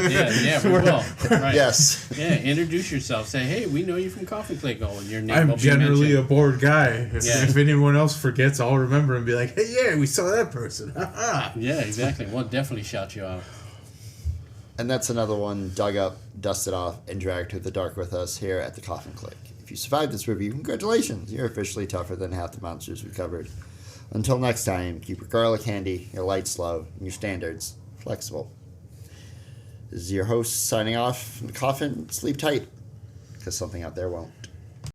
we will. Right. Yes. Yeah, introduce yourself. Say, hey, we know you from Koffin Click. Oh, and your name will I'm be generally a mentioned. bored guy. If anyone else forgets, I'll remember and be like, hey, yeah, we saw that person. Yeah, exactly. We'll definitely shout you out. And that's another one dug up, dusted off, and dragged to the dark with us here at the Koffin Click. If you survived this review, congratulations. You're officially tougher than half the monsters we covered. Until next time, keep your garlic handy, your lights low, and your standards flexible. This is your host signing off from the Koffin. Sleep tight, because something out there won't.